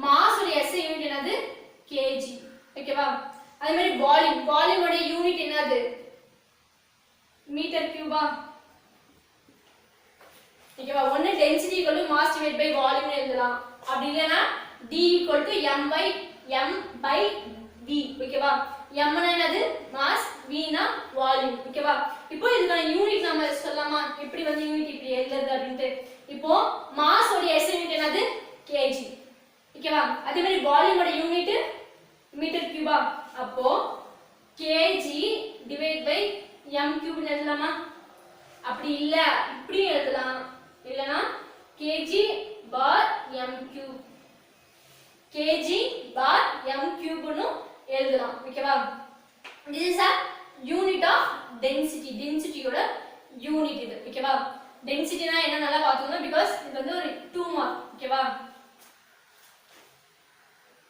மாஸ் உடைய எஸ்ஐ யூனிட் என்னது கேஜி ஓகேவா அதே மாதிரி வால்யூம் உடைய யூனிட் என்னது மீட்டர் கியூபா ஓகேவா ஒன்னு density equal to mass divide by volume எழுதலாம் அப்படி இல்லனா d equal to m by v ஓகேவா m னா என்னது மாஸ் v னா வால்யூம் ஓகேவா இப்போ இதுக்கான யூனிட் நாம சொல்லலாமா எப்படி வந்து யூனிட் இப்படி எழுதுறது அப்படினு இப்போ மாஸ் உடைய SI யூனிட் என்னது kg ஓகேவா அதே மாதிரி வால்யூம் உடைய யூனிட் மீட்டர் கியூபா அப்போ kg divide by m cube எழுதலாமா அப்படி இல்ல இப்படி எழுதலாம் இல்லனா kg bar m cube kg bar m cube னு எழுதலாம் ஓகேவா this is a unit of density யோட யூனிட் இது ஓகேவா density னா என்ன நல்லா பாத்துக்கோங்க because இது வந்து ஒரு 2 மார்க் ஓகேவா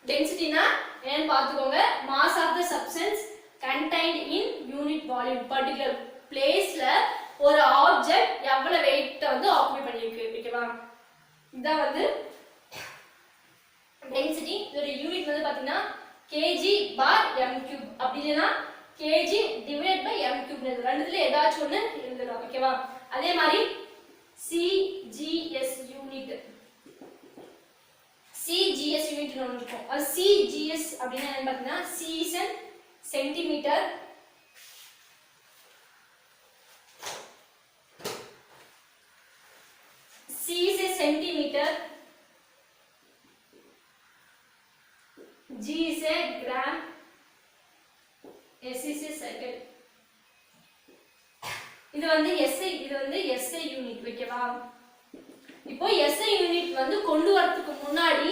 density னா என்னன்னு பாத்துக்கோங்க mass of the substance contained in unit volume particular placeல ஒரு ஆப்ஜெக்ட் எவ்வளவு weight வந்து ஆக்குபை பண்ணிருக்கு ஓகேவா இத வந்து டென்சிட்டி இதோட யூனிட் வந்து பாத்தீங்கன்னா kg bar m cube அப்படி இல்லனா kg divided by m cube னு ரெண்டுல ஏதாச்சும் ஒன்னு எழுதலாம் ஓகேவா அதே மாதிரி cgs யூனிட் cgs யூனிட் ஒன்னு இருக்கும் அது cgs அப்படினா என்ன பாத்தீங்கன்னா c is in centimetre C is a centimeter, G is a gram, S is a second. இது வந்து SI யூனிட் ஓகேவா இப்போ SI யூனிட் வந்து கொண்டு வரதுக்கு முன்னாடி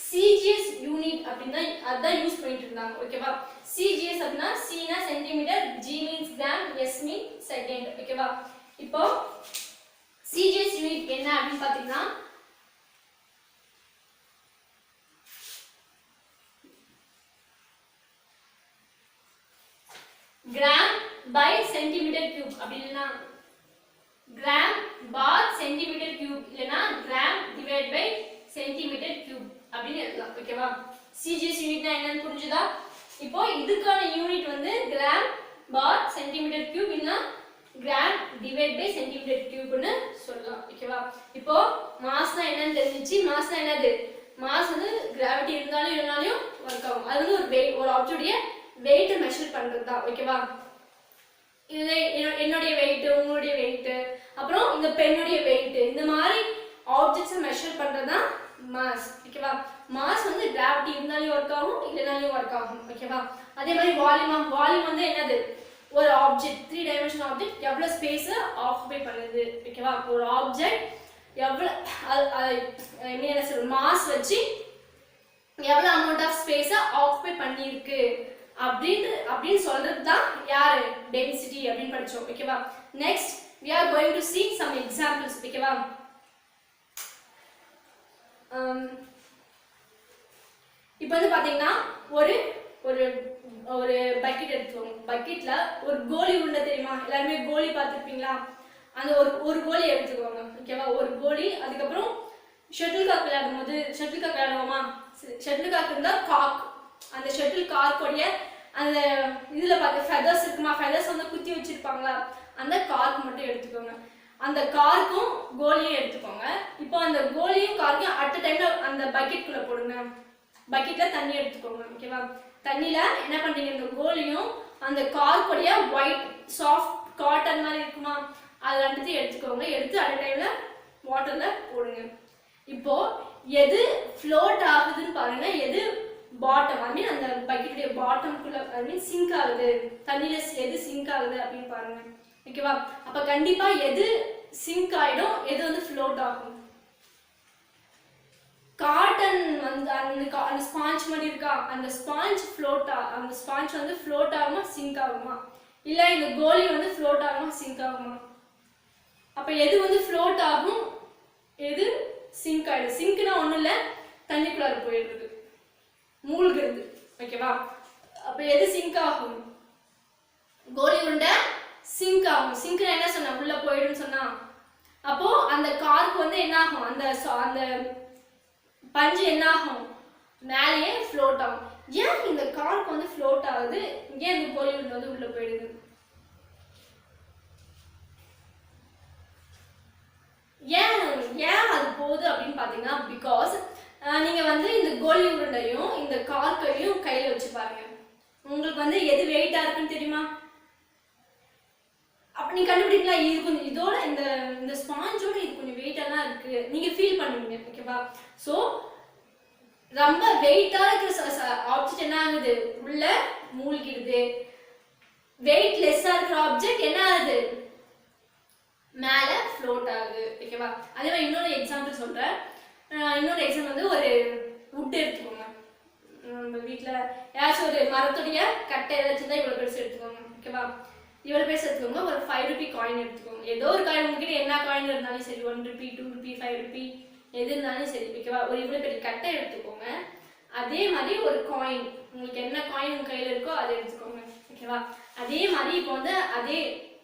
CGS யூனிட் அப்படினா அத யூஸ் பண்ணிட்டு இருந்தாங்க ஓகேவா CGS அப்படினா C னா centimetre G means gram S means second ஓகேவா இப்போ CGS யூனிட் என்ன அப்படினு பாத்தீங்கன்னா கிராம் பை சென்டிமீட்டர் கியூப் அப்படி இல்லனா கிராம் பார் சென்டிமீட்டர் கியூப் இல்லனா gram divide by centimetre cube அப்படினு எழுதலாம் ஓகேவா CGS யூனிட்னா என்னன்னு புரிஞ்சுதா இப்போ இதுக்கான யூனிட் வந்து கிராம் பார் சென்டிமீட்டர் கியூப் இல்லனா gram divide by centimetre cube னு சொல்லலாம் ஓகேவா இப்போ மாஸ்னா என்னன்னு தெரிஞ்சிச்சு மாஸ்னா என்னது மாஸ் வந்து கிராவிட்டி இருந்தாலும் இல்லனாலும் வர்க் ஆகும் அது வந்து ஒரு வெயிட் ஒரு ஆப்ஜெக்ட்டைய வெயிட் மெஷர் பண்றது தான் ஓகேவா இது என்னோட வெயிட் உங்களுடைய வெயிட் அப்புறம் இந்த பென்னுடைய வெயிட் இந்த மாதிரி ஆப்ஜெக்ட்ஸ் மெஷர் பண்றது தான் மாஸ் ஓகேவா மாஸ் வந்து கிராவிட்டி இருந்தாலும் வர்க் ஆகும் இல்லனாலும் வர்க் ஆகும் ஓகேவா அதே மாதிரி வால்யூம் வந்து என்னது ஒரு ஆப்ஜெக்ட் 3 டைமென்ஷனல் ஆப்ஜெக்ட் எவ்வளவு ஸ்பேஸ் ஆக்குபை பண்ணுது ஓகேவா ஒரு ஆப்ஜெக்ட் எவ்வளவு ஐ மீன் என்ன சொல்ற மாஸ் வச்சு எவ்வளவு அமௌண்ட் ஆஃப் ஸ்பேஸ் ஆக்குபை பண்ணிருக்கு அப்படினு சொல்றது தான் யாரு டென்சிட்டி அப்படினு படிச்சோம் ஓகேவா next we are going to see some examples ஓகேவா இப்போ வந்து பாத்தீங்கன்னா ஒரு ஒரு ஒரு பக்கெட் எடுத்துக்கோங்க பக்கெட்ல ஒரு கோலி உருண்டை தெரியுமா எல்லாரும் கோலி பார்த்திருப்பீங்களா அந்த ஒரு கோலி எடுத்துக்கோங்க ஓகேவா ஒரு கோலி அதுக்கப்புறம் ஷட்டில் காக் விளையாடும்போது ஷட்டில் காக் விளையாடுவோமா ஷட்டில் காக் இருந்தா காக் அந்த ஷட்டில் கார்க்கோடைய அந்த இதுல பார்த்து ஃபெதர்ஸ் இருக்குமா ஃபெதர்ஸ் வந்து குத்தி வச்சிருப்பாங்களா அந்த கார்க் மட்டும் எடுத்துக்கோங்க அந்த கார்க்கும் கோலியும் எடுத்துக்கோங்க இப்போ அந்த கோலியும் கார்க்கையும் அட் டைம்ல அந்த பக்கெட்குள்ள போடுங்க பக்கெட்ல தண்ணி எடுத்துக்கோங்க ஓகேவா தண்ணில என்ன பண்றீங்க இந்த கோலியும் அந்த கார்க்கோடைய ஒயிட் சாஃப்ட் காட்டன் மாதிரி இருக்குமா அது ரெண்டுத்தையும் எடுத்துக்கோங்க எடுத்து அட் டைம்ல வாட்டர்ல போடுங்க இப்போ எது ஃப்ளோட் ஆகுதுன்னு பாருங்க எது பாட்டம் ஐ மீன் அந்த பக்கெட்டுடைய பாட்டம்குள்ள ஐ மீன் சிங்க் ஆகுது தண்ணியில எது சிங்க் ஆகுது அப்படின்னு பாருங்க ஓகேவா அப்ப கண்டிப்பா எது சிங்க் ஆயிடும் எது வந்து ஃப்ளோட் ஆகும் காட்டன் வந்து அந்த ஸ்பாஞ்ச் மாதிரி இருக்கா அந்த ஸ்பாஞ்ச் அந்த ஸ்பாஞ்ச் வந்து ஃப்ளோட் ஆகுமா சிங்க் ஆகுமா இல்ல இந்த கோலி வந்து ஃப்ளோட் ஆகுமா சிங்க் ஆகுமா அப்ப எது வந்து ஃப்ளோட் ஆகும் எது சிங்க் ஆயிடும் சிங்க்னா ஒண்ணும் இல்ல தண்ணிக்குள்ளார போயிடுறது மூழ்கிறது ஓகேவா அப்ப எது சிங்க் ஆகும் கோலி உருண்டை சிங்க் ஆகும் சிங்க்னா என்ன சொன்னா உள்ள போயிடும்னு சொன்னா அப்போ அந்த கார்க்கு வந்து என்ன ஆகும், அந்த அந்த பஞ்சு என்ன ஆகும், மேலேயே ஃப்ளோட் ஆகும். ஏன் இந்த கார்க்கு வந்து ஃப்ளோட் ஆகுது, ஏன் இந்த கோலிவுட் வந்து உள்ள போயிடுது, ஏன் ஏன் அது போகுது அப்படின்னு பாத்தீங்கன்னா, பிகாஸ் நீங்க வந்து இந்த கோலி உருண்டையும் இந்த கார்க்கையும் கையில வச்சு பாருங்க. உங்களுக்கு வந்து எது வெயிட்டா இருக்குன்னு தெரியுமா? அப்ப நீங்க கண்டுபிடிக்கலாம், இது கொஞ்சம் இதோட இந்த இந்த ஸ்பாஞ்சோட இது கொஞ்சம் வெயிட்டா தான் இருக்கு, நீங்க ஃபீல் பண்ணுவீங்க. ஓகேவா? ஸோ ரொம்ப வெயிட்டா இருக்கிற ஆப்ஜெக்ட் என்ன ஆகுது, உள்ள மூழ்கிடுது. வெயிட் லெஸ்ஸா இருக்கிற ஆப்ஜெக்ட் என்ன ஆகுது, மேல ஃப்ளோட் ஆகுது. ஓகேவா? அதே மாதிரி இன்னொரு எக்ஸாம்பிள் சொல்றேன். இன்னொரு எக்ஸாம்பிள் வந்து ஒரு வுட் எடுத்துக்கோங்க. நம்ம வீட்டில் ஏதாச்சும் ஒரு மரத்துடைய கட்டை ஏதாச்சும் தான் இவ்வளோ பெருசு எடுத்துக்கோங்க. ஓகேவா? இவ்வளோ பெருசு எடுத்துக்கோங்க. ஒரு 5 ரூபி காயின் எடுத்துக்கோங்க. ஏதோ ஒரு காயின் உங்ககிட்ட என்ன காயின் இருந்தாலும் சரி, 1 ரூபி 2 ரூபி 5 ரூபி எது இருந்தாலும் சரி. ஓகேவா? ஒரு இவ்வளோ பெரிய கட்டை எடுத்துக்கோங்க. அதே மாதிரி ஒரு காயின், உங்களுக்கு என்ன காயின் உங்கள் கையில் இருக்கோ அதை எடுத்துக்கோங்க. ஓகேவா? அதே மாதிரி இப்போ வந்து அதே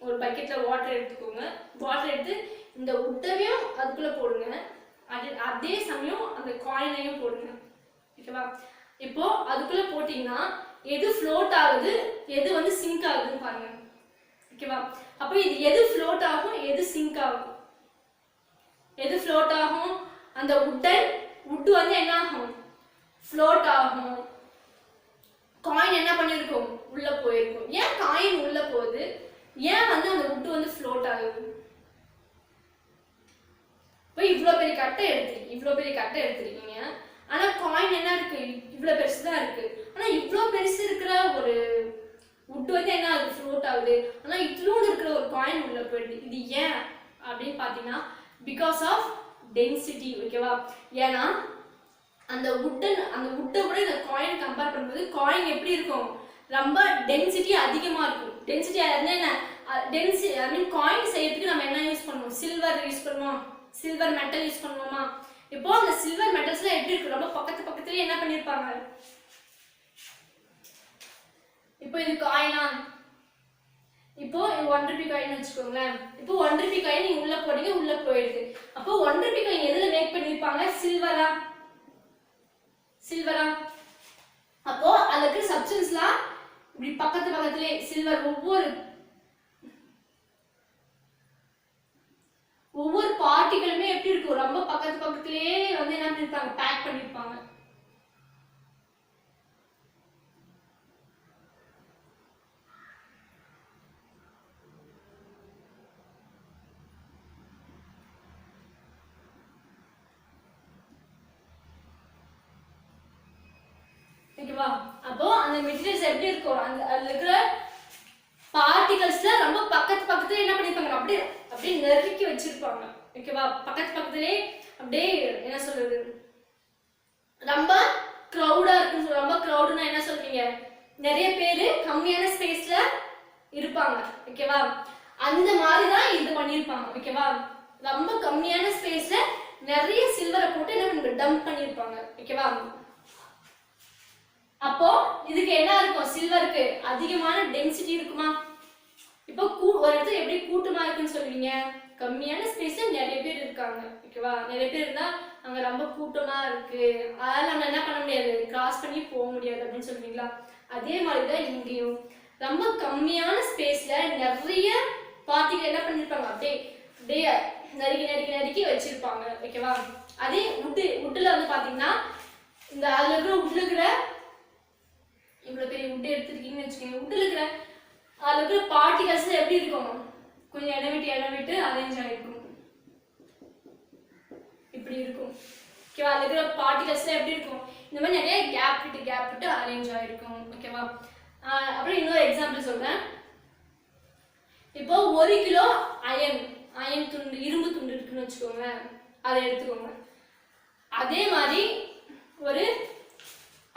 ஒரு பக்கெட்டில் வாட்டர் எடுத்துக்கோங்க. வாட்டர் எடுத்து இந்த உட்டையும் அதுக்குள்ளே போடுங்க. அதே சமயம் அந்த காயினையும் போடுங்க. ஓகேவா? இப்போ அதுக்குள்ள போட்டீங்கன்னா எது ஃப்ளோட் ஆகுது, எது வந்து சிங்க் ஆகுதுன்னு பாருங்க. ஓகேவா? அப்போ இது எது ஃப்ளோட் ஆகும், எது சிங்க் ஆகும், எது ஃப்ளோட் ஆகும், அந்த வுட் வந்து என்ன ஆகும், ஃப்ளோட் ஆகும். காயின் என்ன பண்ணிருக்கும், உள்ள போயிருக்கும். ஏன் காயின் உள்ள போகுது, ஏன் வந்து அந்த வுட் வந்து ஃப்ளோட் ஆகுது? இப்போ இவ்வளோ பெரிய கட்டை எடுத்துருக்கீங்க, ஆனா காயின் என்ன இருக்கு, இவ்வளோ பெருசு தான் இருக்கு. ஆனா இவ்வளோ பெருசு இருக்கிற ஒரு வுட் வந்து என்ன ஆகுது, ஃப்ளோட் ஆகுது. ஆனா இவ்வளோடு இருக்கிற ஒரு காயின் உள்ள போயிடுது. இது ஏன் அப்படின்னு பார்த்தீங்கன்னா, பிகாஸ் ஆஃப் டென்சிட்டி. ஓகேவா? ஏன்னா அந்த வுட்டை விட இந்த காயின் கம்பேர் பண்ணும்போது காயின் எப்படி இருக்கும், ரொம்ப டென்சிட்டி அதிகமாக இருக்கும். டென்சிட்டி என்ன, டென்சிட்டி ஐ மீன் காயின் செய்யறதுக்கு நம்ம என்ன யூஸ் பண்ணுவோம், சில்வர் யூஸ் பண்ணுவோம், சில்வர் மெட்டல் யூஸ் பண்ணுவோமா? இப்போ அந்த சில்வர் மெட்டல்ஸ்லாம் எப்படி இருக்கு, ரொம்ப பக்கத்துலயே என்ன பண்ணிருப்பாங்க. இப்போ இது காயினா, இப்போ 1 ரூபி காயின் வச்சுக்கோங்களேன். இப்போ 1 ரூபி காயின் நீங்க உள்ள போடுங்க, உள்ள போயிடுது. அப்போ 1 ரூபி காயின் எதுல மேக் பண்ணிருப்பாங்க, சில்வரா. அப்போ அதுக்கு சப்ஸ்டன்ஸ்லாம் இப்படி பக்கத்துலயே சில்வர் ஒவ்வொரு பார்ட்டிகளுமே எப்படி இருக்கும், ரொம்ப பக்கத்துலயே வந்து என்ன பண்ணிருப்பாங்க, பேக் பண்ணிருப்பாங்க. ஓகேவா? அப்போ அந்த மெட்டீரியல்ஸ் எப்படி இருக்கும், அந்த அதுல இருக்கிற பார்ட்டிகல்ஸ்ல ரொம்ப பக்கத்துல என்ன பண்ணிருப்பாங்க, அப்படியே நெருக்கி வச்சிருப்பாங்க. ஓகேவா? பக்கத்துலயே அப்படியே என்ன சொல்றது, ரொம்ப க்ரௌடா இருக்குன்னு ரொம்ப க்ரௌடுனா என்ன சொல்றீங்க, நிறைய பேரு கம்மியான ஸ்பேஸ்ல இருப்பாங்க. ஓகேவா? அந்த மாதிரி தான் இது பண்ணிருப்பாங்க. ஓகேவா? ரொம்ப கம்மியான ஸ்பேஸ்ல நிறைய சில்வரை போட்டு என்ன பண்ணி டம்ப் பண்ணிருப்பாங்க. ஓகேவா? அப்போ இதுக்கு என்ன இருக்கும், சில்வருக்கு அதிகமான டென்சிட்டி இருக்குமா? இப்போ ஒரு இடத்துல எப்படி கூட்டமா இருக்குன்னு சொல்லுவீங்க, கம்மியான ஸ்பேஸ்ல நிறைய பேர் இருக்காங்க. ஓகேவா? நிறைய பேர் இருந்தா அங்க ரொம்ப கூட்டமா இருக்கு, அதனால நம்ம என்ன பண்ண முடியாது, கிராஸ் பண்ணி போக முடியாது அப்படின்னு சொல்லுவீங்களா? அதே மாதிரிதான் இங்கேயும் ரொம்ப கம்மியான ஸ்பேஸ்ல நிறைய பார்ட்டிகள் என்ன பண்ணிருப்பாங்க, அப்படியே நறுக்கி வச்சிருப்பாங்க. ஓகேவா? அதே வுட்டுல வந்து பாத்தீங்கன்னா, இந்த அதுல இருக்கிற இவ்வளவு பெரிய வுட் எடுத்துருக்கீங்கன்னு வச்சுக்கோங்க, வுட்ல இருக்கிற அதுல இருக்கிற பார்ட்டிகல்ஸ் எப்படி இருக்கும், கொஞ்சம் இடம் விட்டு அரேஞ்ச் ஆயிருக்கும், இப்படி இருக்கும். ஓகேவா? அதுல இருக்கிற பார்ட்டிகல்ஸ் எப்படி இருக்கும், இந்த மாதிரி நிறைய கேப் விட்டு அரேஞ்ச் ஆயிருக்கும். ஓகேவா? அப்புறம் இன்னொரு எக்ஸாம்பிள் சொல்றேன். இப்போ 1 கிலோ அயன் துண்டு, இரும்பு துண்டு இருக்குன்னு வச்சுக்கோங்க, அதை எடுத்துக்கோங்க. அதே மாதிரி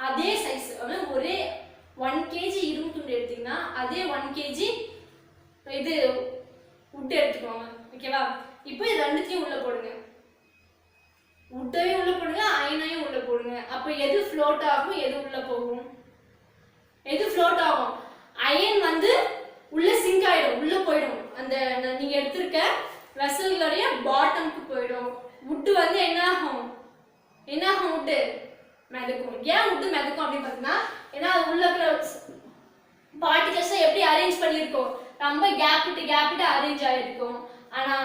அதே சைஸ் ஒரே 1 kg இரும்பு துண்டு எடுத்தீங்கன்னா அதே 1 kg இது வுட் எடுத்துக்கோங்க. ஓகேவா? இப்போ இது ரெண்டுத்தையும் உள்ள போடுங்க, வுட்டையும் உள்ள போடுங்க, அயனையும் உள்ள போடுங்க. அப்போ எது ஃப்ளோட் ஆகும், எது உள்ள போகும், எது ஃப்ளோட் ஆகும், அயன் வந்து உள்ள சிங்க் ஆயிடும், உள்ள போயிடும். அந்த நீங்க எடுத்திருக்க வெசல்களுடைய பாட்டம்க்கு போயிடும். வுட் வந்து என்ன ஆகும் வுட் மிதக்கும். ஏன் வுட் மிதக்கும் அப்படின்னு பார்த்தீங்கன்னா, ஏன்னா அது உள்ள இருக்கிற பார்ட்டிகல்ஸை எப்படி அரேஞ்ச் பண்ணியிருக்கோம், ரொம்ப கேப் விட்டு அரேஞ்ச் ஆகிருக்கும். ஆனா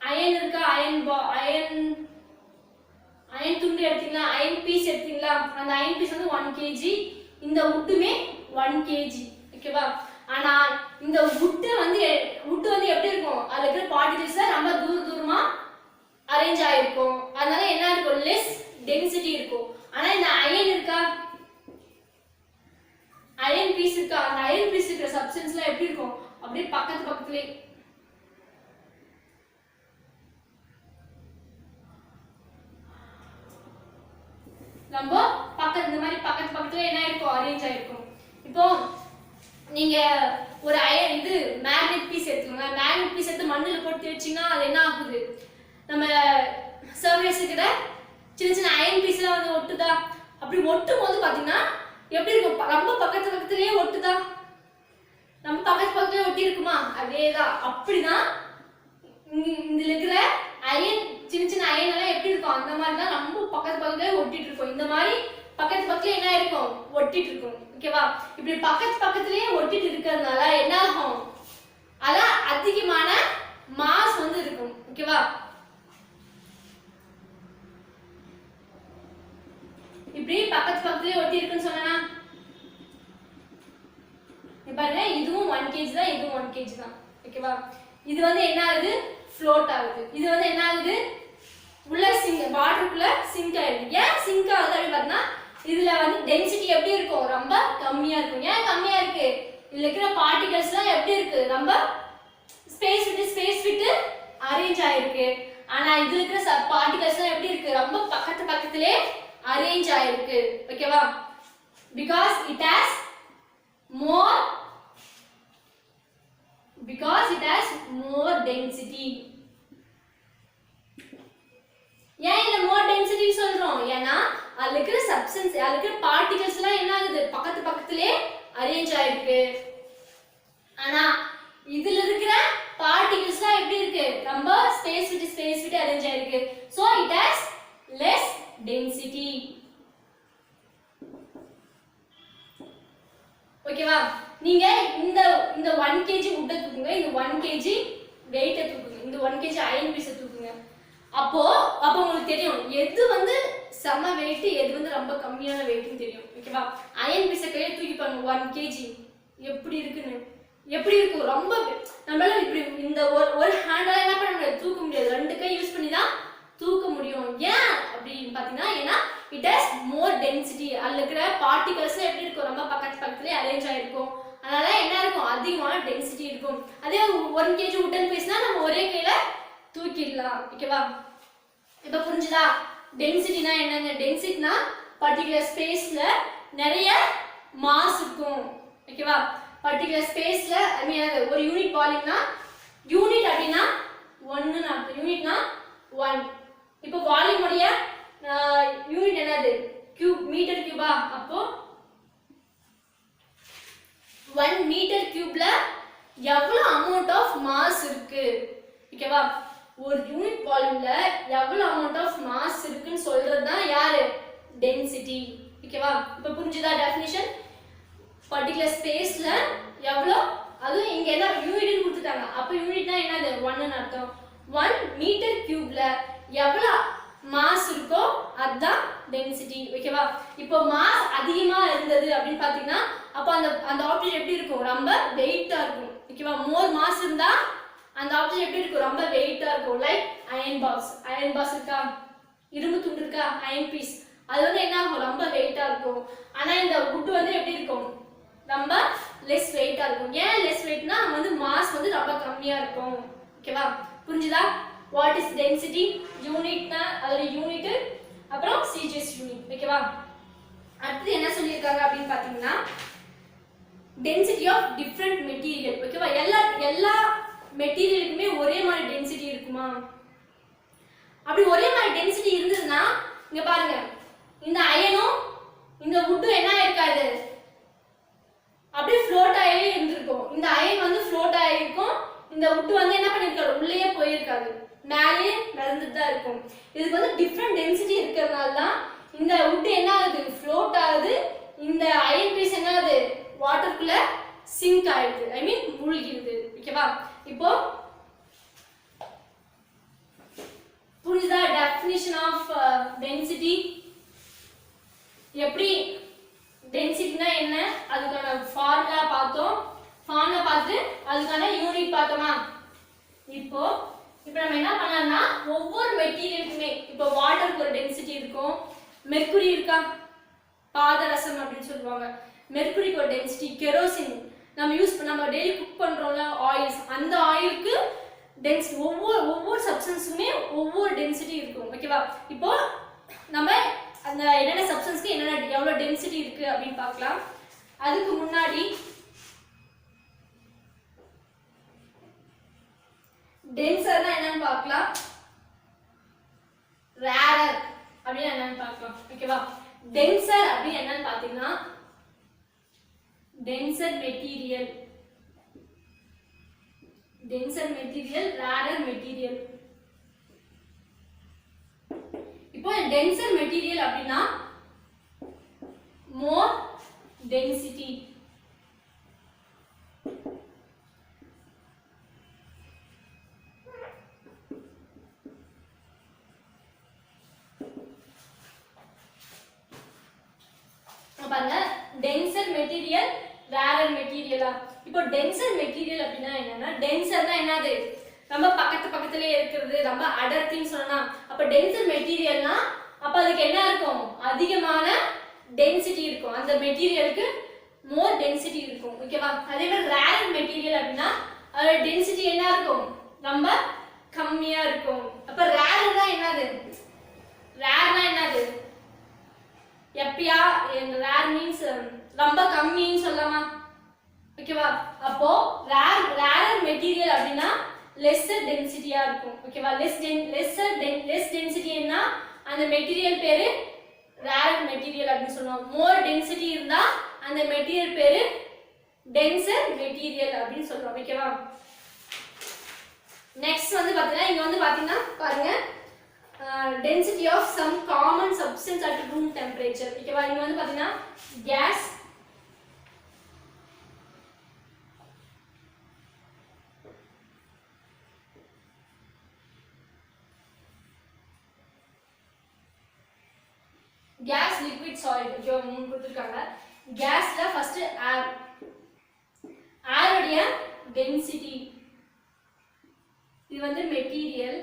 அயன் இருக்கா, அயன் துண்டு எடுத்தீங்களா, அயன் பீஸ் எடுத்தீங்களா, அந்த அயன் பீஸ் வந்து 1 kg, இந்த வுட்டுமே 1 kg. ஓகேவா? ஆனா இந்த வுட் வந்து எப்படி இருக்கும், அதுல இருக்கிற பார்ட்டிகல்ஸ் ரொம்ப தூரமா அரேஞ்ச் ஆயிருக்கும். அதனால என்ன இருக்கும், லெஸ் டென்சிட்டி இருக்கும். ஆனா இந்த அயன் இருக்கா, அயன் பீஸ் இருக்கா, அந்த அயன் பீஸ் இருக்கிற சப்ஸ்டன்ஸ்லாம் எப்படி இருக்கும், அப்படியே பக்கத்துலயே நம்ம இந்த மாதிரி பக்கத்துல என்ன இருக்கும், அரேஞ்ச் ஆயிருக்கும். இப்போ நீங்க ஒரு மேக்னெட் பீஸ் எடுத்துக்கோங்க. மேக்னெட் பீஸ் எடுத்து மண்ணில் போட்டு வச்சீங்கன்னா அது என்ன ஆகுது, நம்ம சர்ஃபேஸ் இருக்கிற சின்ன அயன் பீஸ்லாம் வந்து ஒட்டுதா. அப்படி ஒட்டும் போது பாத்தீங்கன்னா எப்படி இருக்கும், ரொம்ப பக்கத்துலயே ஒட்டுதா, நம்ம பக்கத்துலயே ஒட்டி இருக்குமா, அதேதான். அப்படிதான் இதுல இருக்கிற அயன் சின்ன அயன் எல்லாம் எப்படி இருக்கும், அந்த மாதிரி தான் நம்ம பக்கத்துலயே ஒட்டிட்டு இருக்கோம். இந்த மாதிரி பக்கத்துல என்ன இருக்கும், ஒட்டிட்டு இருக்கும். ஓகேவா? இப்படி பக்கத்துலயே ஒட்டிட்டு இருக்கிறதுனால என்ன ஆகும், அதான் அதிகமான மாஸ் வந்து இருக்கும். ஓகேவா? இப்படி பக்கத்துலயே ஒட்டி இருக்குன்னு சொன்னா பாருங்க, இதுவும் 1 kg தான், இதுவும் 1 kg தான். ஓகேவா? இது வந்து என்ன ஆகுது, ஃப்ளோட் ஆகுது. இது வந்து என்ன ஆகுது, உள்ள வாட்டருக்குள்ள சிங்க் ஆயிடுது. ஏன் சிங்க் ஆகுது அப்படின்னு பார்த்தா, இதுல வந்து டென்சிட்டி எப்படி இருக்கும், ரொம்ப கம்மியா இருக்கும். ஏன் கம்மியா இருக்கு, இதுல இருக்கிற பார்ட்டிகல்ஸ்லாம் எப்படி இருக்கு, ரொம்ப ஸ்பேஸ் விட்டு அரேஞ்ச் ஆயிருக்கு. ஆனா இதுல இருக்கிற பார்ட்டிகல்ஸ்லாம் எப்படி இருக்கு, ரொம்ப பக்கத்துலயே அரேஞ்ச் ஆயிருக்கு. ஓகேவா? because it has more density. ஏன் இல்ல more density சொல்றோம், ஏன்னா அதுல இருக்கிற சப்ஸ்டன்ஸ், அதுல இருக்கிற பார்ட்டிகல்ஸ் எல்லாம் என்ன ஆகுது, பக்கத்துலயே அரேஞ்ச் ஆயிருக்கு. ஆனா இதுல இருக்கிற பார்ட்டிகல்ஸ் எல்லாம் எப்படி இருக்கு, ரொம்ப ஸ்பேஸ் விட்டு அரேஞ்ச் ஆயிருக்கு. so it has less density. ஓகேவா? நீங்க இந்த 1 kg வுட்டை தூக்குங்க, இந்த 1 kg வெயிட்டை தூக்குங்க, இந்த 1 kg அயன் பீஸை தூக்குங்க. அப்போ உங்களுக்கு தெரியும் எது வந்து சம வெயிட், எது வந்து ரொம்ப கம்மியான வெயிட்னு தெரியும். ஓகேவா? அயன் பீஸை கையில தூக்கி பாருங்க, 1 kg எப்படி இருக்குன்னு, எப்படி இருக்கும், ரொம்ப நம்மளால இப்படி இந்த ஒரு ஹேண்டால என்ன பண்ண முடியாது, தூக்க முடியாது. 2 கை யூஸ் பண்ணி தான் தூக்க முடியும். ஏன் அப்படின்னு பாத்தீங்கன்னா, ஏன்னா it has more density. அதுல இருக்கிற பார்ட்டிகல்ஸ் எப்படி இருக்கும், ரொம்ப பக்கத்துலயே அரேஞ்ச் ஆயிருக்கும். அதனால என்ன இருக்கும், அதிகமான டென்சிட்டி இருக்கும். அதே 1 kg வுட்டன் பீஸ்னா நம்ம ஒரே கையில தூக்கிடலாம். ஓகேவா? இப்ப புரிஞ்சுதா டென்சிட்டினா என்னங்க? டென்சிட்டினா பர்టిక్యులர் ஸ்பேஸ்ல நிறைய மாஸ் இருக்கும். ஓகேவா? பர்టిక్యులர் ஸ்பேஸ்ல ஐ மீன் ஒரு யூனிட் வால்யூம்னா, யூனிட் அப்படினா 1 ன்னு அர்த்தம். யூனிட்னா 1. இப்போ வால்யூம் உடைய யூனிட் என்னது, கியூப், மீட்டர் கியூபா. அப்போ 1 மீட்டர் கியூப்ல எவ்வளவு அமௌண்ட் ஆஃப் மாஸ் இருக்கு. ஓகேவா? ஒரு யூனிட் வால்யூம்ல எவ்வளவு அமௌண்ட் ஆஃப் மாஸ் இருக்குன்னு சொல்றது தான் யாரு, டென்சிட்டி. ஓகேவா? இப்போ புரிஞ்சுதா டெஃபினிஷன்? பர்టిక్యులர் ஸ்பேஸ்ல எவ்வளவு, அதுவும் இங்க என்ன யூனிட்னு கொடுத்துட்டாங்க. அப்ப யூனிட்னா என்னது, 1 ன்னு அர்த்தம். 1 மீட்டர் கியூப்ல எவ்வளவு மாஸ் இருக்கோ அதுதான் டென்சிட்டி. ஓகேவா? இப்போ மாஸ் அதிகமா இருந்தது அப்படின்னு பாத்தீங்கன்னா, அப்ப அந்த ஆப்ஜெக்ட் எப்படி இருக்கும், ரொம்ப வெயிட்டா இருக்கும். ஓகேவா? மோர் மாஸ் இருந்தா அந்த ஆப்ஜெக்ட் எப்படி இருக்கும், ரொம்ப வெயிட்டா இருக்கும். லைக் அயன் பாக்ஸ் இருக்கா, இரும்பு துண்டு இருக்கா, அயன் பீஸ், அது வந்து என்ன ஆகும், ரொம்ப வெயிட்டா இருக்கும். ஆனா இந்த வுட் வந்து எப்படி இருக்கும், ரொம்ப லெஸ் வெயிட்டா இருக்கும். ஏன் லெஸ் வெயிட்னா, வந்து மாஸ் வந்து ரொம்ப கம்மியா இருக்கும். ஓகேவா? புரிஞ்சுதா? வாட் இஸ் டென்சிட்டி, யூனிட்னா அதோட யூனிட், அப்புறம் சிஜிஎஸ் யூனிட். ஓகேவா? அடுத்து என்ன சொல்லியிருக்காங்க அப்படின்னு பாத்தீங்கன்னா, டென்சிட்டி ஆஃப் டிஃப்ரெண்ட் மெட்டீரியல். ஓகேவா? எல்லா மெட்டீரியலுக்குமே ஒரே மாதிரி டென்சிட்டி இருக்குமா? அப்படி ஒரே மாதிரி டென்சிட்டி இருந்ததுன்னா, இங்க பாருங்க, இந்த அயனும் இந்த வுட்டும் என்ன ஆயிருக்காது, அப்படியே ஃப்ளோட் ஆகி இருந்திருக்கும். இந்த அயன் வந்து ஃப்ளோட் ஆகிருக்கும், இந்த வுட் வந்து என்ன பண்ணிருக்காரு, உள்ளேயே போயிருக்காது, மேலேயே மிதந்துட்டு தான் இருக்கும். இதுக்கு வந்து டிஃப்ரெண்ட் டென்சிட்டி இருக்கிறதுனால தான் இந்த wood என்ன ஆகுது, ஃப்ளோட் ஆகுது. இந்த அயன் பீஸ் என்ன ஆகுது, வாட்டருக்குள்ள சிங்க் ஆயிடுது, ஐ மீன் மூழ்கிடுது. ஓகேவா? இப்போ புரியுதா டெஃபினிஷன் ஆஃப் டென்சிட்டி? எப்படி டென்சிட்டினா என்ன, அதுக்கான ஃபார்முலா பார்த்தோம். ஃபார்முலா பார்த்து அதுக்கான யூனிட் பார்த்தோமா? இப்போ நம்ம என்ன பண்ணலாம்னா ஒவ்வொரு மெட்டீரியலுக்குமே, இப்போ வாட்டருக்கு ஒரு டென்சிட்டி இருக்கும், மெர்க்குரி இருக்கா, பாதரசம் அப்படின்னு சொல்லுவாங்க, மெர்க்குரிக்கு ஒரு டென்சிட்டி, கெரோசின் நம்ம டெய்லி குக் பண்றோம்ல ஆயில்ஸ், அந்த ஆயிலுக்கு டென்சிட்டி, ஒவ்வொரு சப்ஸ்டன்ஸுமே ஒவ்வொரு டென்சிட்டி இருக்கும். ஓகேவா? இப்போ நம்ம அந்த என்னென்ன சப்ஸ்டன்ஸ்க்கு என்னென்ன எவ்வளோ டென்சிட்டி இருக்கு அப்படின்னு பார்க்கலாம். அதுக்கு முன்னாடி டென்சர்னா என்னன்னு பார்க்கலாம், ரேரர் அப்படின்னு என்னன்னு பார்க்கலாம். ஓகேவா? டென்சர் அப்படின்னு என்னன்னு பார்த்தீங்கன்னா டென்சர் மெட்டீரியல், ரேரர் மெட்டீரியல். இப்போ டென்சர் மெட்டீரியல் அப்படின்னா மோர் டென்சிட்டி. பாருங்க, டென்சர் மெட்டீரியல், ரேரர் மெட்டீரியலா? இப்போ டென்சர் மெட்டீரியல் அப்படின்னா என்னன்னா, டென்சர்னா என்னது, ரொம்ப பக்கத்துலயே இருக்கிறது, ரொம்ப அடர்த்தின்னு சொல்லலாம். அப்ப டென்சர் மெட்டீரியல்னா அப்ப அதுக்கு என்ன இருக்கும், அதிகமான டென்சிட்டி இருக்கும், அந்த மெட்டீரியலுக்கு மோர் டென்சிட்டி இருக்கும். ஓகேவா? அதே மாதிரி ரேரர் மெட்டீரியல் அப்படின்னா அதோட டென்சிட்டி என்ன இருக்கும், ரொம்ப கம்மியா இருக்கும். அப்ப ரேர்னா என்னது, எப்பயா, ரேர் மீன்ஸ் ரொம்ப கம்மின்னு சொல்லலாமா? ஓகேவா? அப்போ ரேரர் மெட்டீரியல் அப்படின்னா லெஸ்ஸர் டென்சிட்டியா இருக்கும். ஓகேவா? லெஸ் டென்சிட்டினா அந்த மெட்டீரியல் பேரு ரேரர் மெட்டீரியல் அப்படின்னு சொல்லுவோம். மோர் டென்சிட்டி இருந்தா அந்த மெட்டீரியல் பேரு டென்சர் மெட்டீரியல் அப்படின்னு சொல்லுவோம். ஓகேவா? நெக்ஸ்ட் வந்து பாத்தீங்கன்னா இங்க வந்து பாத்தீங்கன்னா பாருங்க, density of some common substance at room temperature. ஓகேவா? இங்க வந்து பாத்தீங்கன்னா gas, liquid, solid. ஓகேவா? மூணு கொடுத்திருக்காங்க. கேஸ்ல ஃபர்ஸ்ட் ஏர், ஏரோட டென்சிட்டி, இது வந்து மெட்டீரியல்,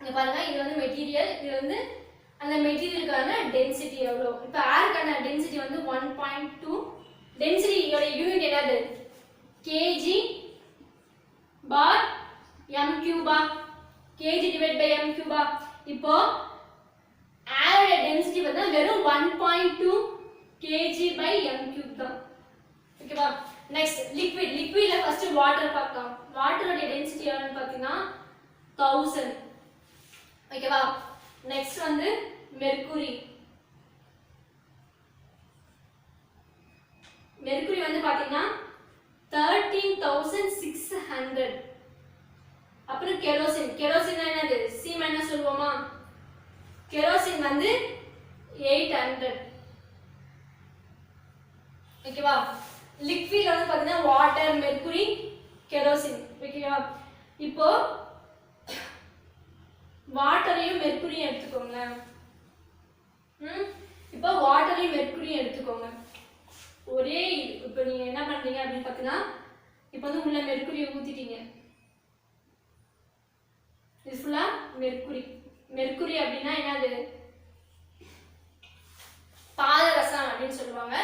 இங்க பாருங்க இது வந்து மெட்டீரியல், இது வந்து அந்த மெட்டீரியலுக்கான டென்சிட்டி எவ்வளவு. இப்போ ஏருக்கான டென்சிட்டி வந்து 1.2. டென்சிட்டியோட யூனிட் என்னது, kg பார் m கியூபா, kg டிவைட் பை m கியூபா. இப்போ ஏரோட டென்சிட்டி பார்த்தா வெறும் 1.2 kg பை m கியூப் தான். ஓகேவா? நெக்ஸ்ட் லிக்விட்ல ஃபர்ஸ்ட் வாட்டர் பார்க்கலாம். வாட்டரோட டென்சிட்டி எவ்வளவுன்னு பார்த்தீங்கன்னா 1000. ஓகேவா? நெக்ஸ்ட் வந்து மெர்க்குரி வந்து பாத்தீங்கன்னா 13600. அப்புறம் கெரோசின் என்னது, C- சொல்லுவோமா, கெரோசின் வந்து 800. ஓகேவா? லிக்விட் வந்து பாத்தீங்கன்னா வாட்டர், மெர்க்குரி, கெரோசின். ஓகேவா? இப்போ வாட்டரையும் மெர்க்குரியும் எடுத்துக்கோங்க. இப்போ வாட்டரையும் மெர்க்குரியும் எடுத்துக்கோங்க. ஒரே இப்போ நீங்க என்ன பண்றீங்க அப்படின்னு பார்த்தீங்கன்னா, இப்போ வந்து உள்ள மெர்க்குரியை ஊத்திட்டீங்க. இது ஃபுல்லா மெர்க்குரி அப்படின்னா என்னது, பாதரசம் அப்படின்னு சொல்லுவாங்க.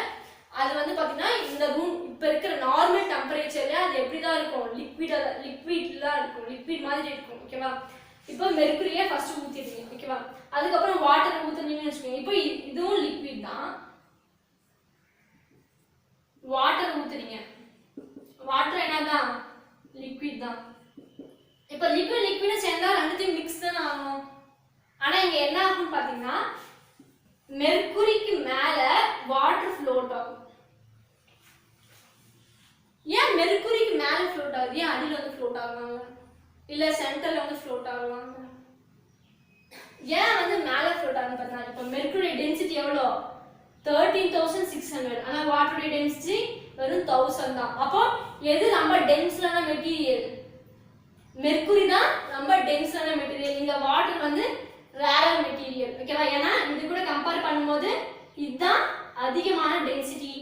அது வந்து பாத்தீங்கன்னா இந்த ரூம் இப்ப இருக்கிற நார்மல் டெம்பரேச்சர்ல அது எப்படிதான் இருக்கும், லிக்விட்லாம் இருக்கும், லிக்விட் மாதிரி இருக்கும். ஓகேவா? இப்போ மெர்க்குரியை ஃபர்ஸ்ட் ஊத்திடுங்க. ஓகேவா? அதுக்கப்புறம் வாட்டர் ஊத்துனீங்கன்னு வச்சுக்கோங்க. இப்போ இதுவும் லிக்விட் தான், வாட்டர் ஊத்துறீங்க, வாட்டர் என்னதான், லிக்விட் தான். இப்போ லிக்விட் சேர்ந்தா ரெண்டுத்தையும் மிக்ஸ் தான் ஆகும். ஆனா இங்க என்ன ஆகும் பாத்தீங்கன்னா, மெர்க்குரிக்கு மேல வாட்டர் ஃப்ளோட் ஆகும். மெர்க்குரிக்கு மேல ஃப்ளோட் ஆகுது, ஏன் அடியில வந்து ஃப்ளோட் ஆகுறாங்க, இல்ல சென்டர்ல வந்து ஃப்ளோட் ஆகுறாங்க? ஏன் வந்து மேல ஃப்ளோட் ஆகுதுன்னு பார்த்தா, இப்போ மெர்க்குரி டென்சிட்டி எவ்வளோ 13,600, ஆனா வாட்டருடைய டென்சிட்டி வெறும் 1000 தான். அப்போ எது ரொம்ப டென்ஸ்லான மெட்டீரியல்? மெர்க்குரி தான் ரொம்ப டென்ஸான மெட்டீரியல். இங்க வாட்டர் வந்து ரேரர் மெட்டீரியல். ஓகேவா? ஏன்னா இது கூட கம்பேர் பண்ணும்போது இதுதான் அதிகமான டென்சிட்டி,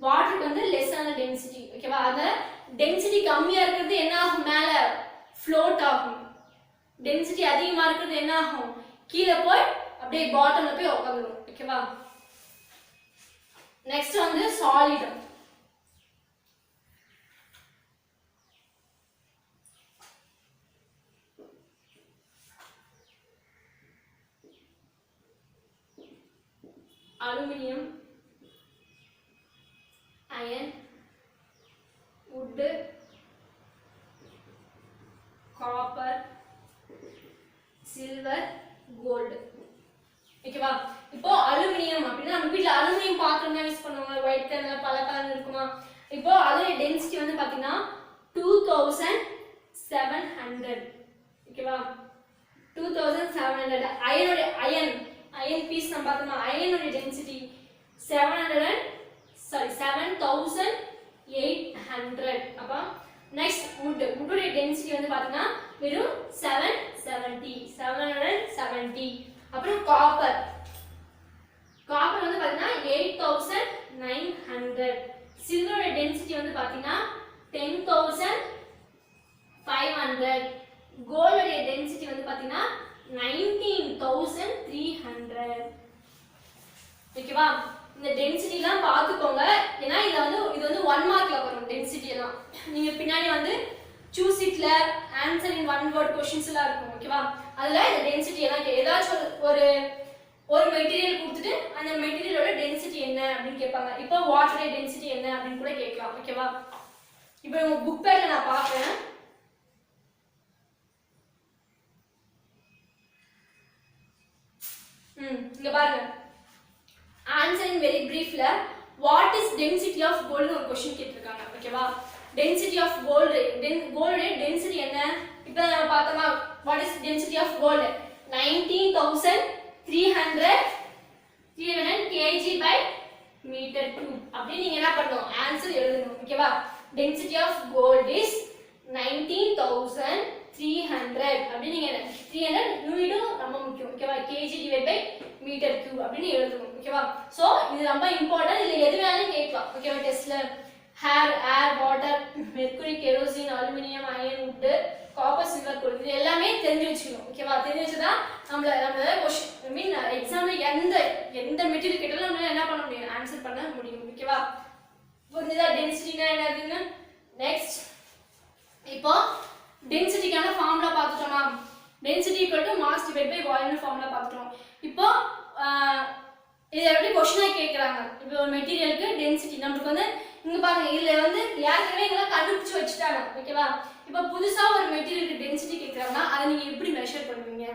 வாட்டருக்கு வந்து லெஸ்ஸான டென்சிட்டி. ஓகேவா? அந்த டென்சிட்டி கம்மியா இருக்கிறது என்ன ஆகும், மேல ஃப்ளோட் ஆகும். டென்சிட்டி அதிகமா இருக்கிறது என்ன ஆகும், கீழே போய் அப்படியே பாட்டம்ல போய் உட்காந்துரும். ஓகேவா? நெக்ஸ்ட் வந்து solid. Aluminium, iron, wood, copper, silver, gold. ஓகேவா? இப்போ அலுமினியம் அப்படின்னா நம்ம வீட்ல அலுமினியம் பாத்திரம் யூஸ் பண்ணுவாங்க, ஒயிட் கலர்ல பல கலர் இருக்குமா. இப்போ அதோட டென்சிட்டி வந்து பாத்தீங்கன்னா 2700. ஓகேவா? 2700. அயன் பீஸ் நம்ம பார்த்தோமா, அயனோட டென்சிட்டி 7800. அப்ப நெக்ஸ்ட் வுட்டோட டென்சிட்டி வந்து பாத்தீங்கன்னா வெறும் 770. அப்புறம் காப்பர் வந்து பாத்தீங்கன்னா 8900. சில்வரோட டென்சிட்டி வந்து பாத்தீங்கன்னா 10,500. கோல்டோட டென்சிட்டி வந்து பாத்தீங்கன்னா 19,300. ஓகேவா? இந்த டென்சிட்டி எல்லாம் பாத்துக்கோங்க, ஏன்னா இது வந்து 1 மார்க்ல வரும் டென்சிட்டி எல்லாம். நீங்க பின்னாடி வந்து சூஸ் இட்ல ஆன்சர் இன் 1 வேர்ட் क्वेश्चंस எல்லாம் இருக்கும். ஓகேவா? அதுல இந்த டென்சிட்டி எல்லாம் ஏதாச்சும் ஒரு மெட்டீரியல் கொடுத்துட்டு அந்த மெட்டீரியலோட டென்சிட்டி என்ன அப்படின்னு கேட்பாங்க. இப்போ வாட்டரோட டென்சிட்டி என்ன அப்படின்னு கூட கேட்கலாம். ஓகேவா? இப்போ உங்க புக் பேக்ல நான் பார்ப்பேன். இங்க பாருங்க, ஆன்சர் இன் வெரி பிரீஃப்ல what is density of gold ஒரு क्वेश्चन கேட்டிருக்காங்க. ஓகேவா? டென்சிட்டி ஆஃப் கோல்டு, கோல்டோட டென்சிட்டி என்ன? இப்போ நம்ம பார்த்தோமா, what is density of gold 19,300 kg by meter cube. அப்படி நீங்க என்ன பண்ணணும், ஆன்சர் எழுதணும். ஓகேவா? Density of gold is 19,300. அப்படி நீங்க 300 யூனிட்டும் ரொம்ப முக்கியம். ஓகேவா? kg divided by meter cube அப்படி எழுதணும். ஓகேவா? சோ இது ரொம்ப இம்பார்ட்டன்ட். இதுல எது வேணாலும் கேட்கலாம். ஓகேவா? டெஸ்ட்ல air, water, mercury, kerosene, aluminium, iron, wood, copper, silver, gold இது எல்லாமே தெரிஞ்சு வச்சுக்கணும். ஓகேவா? தெரிஞ்சு வச்சா நம்ம क्वेश्चन மீன் எக்ஸாம்ல எந்த மெட்டீரியல் கேட்டாலும் நம்ம என்ன பண்ண முடியும், ஆன்சர் பண்ண முடியும். ஓகேவா? புரியுதா டென்சிட்டினா என்னதுன்னு? நெக்ஸ்ட் இப்போ டென்சிட்டிக்கான ஃபார்முலா பார்த்துட்டோமா? Density = mass divide by volume formula பார்த்துட்டோம். இப்போ இதை எப்படி क्वेश्चனா கேக்குறாங்க, இப்போ ஒரு மெட்டீரியலுக்கு டென்சிட்டி நமக்கு வந்து இங்க பாருங்க, இதுல வந்து ஏற்கனவே எல்லாம் கண்டுபிடிச்சு வச்சுட்டாங்க. ஓகேவா? இப்போ புதுசா ஒரு மெட்டீரியலுக்கு டென்சிட்டி கேக்குறாங்கன்னா அதை நீங்க எப்படி மெஷர் பண்ணுவீங்க?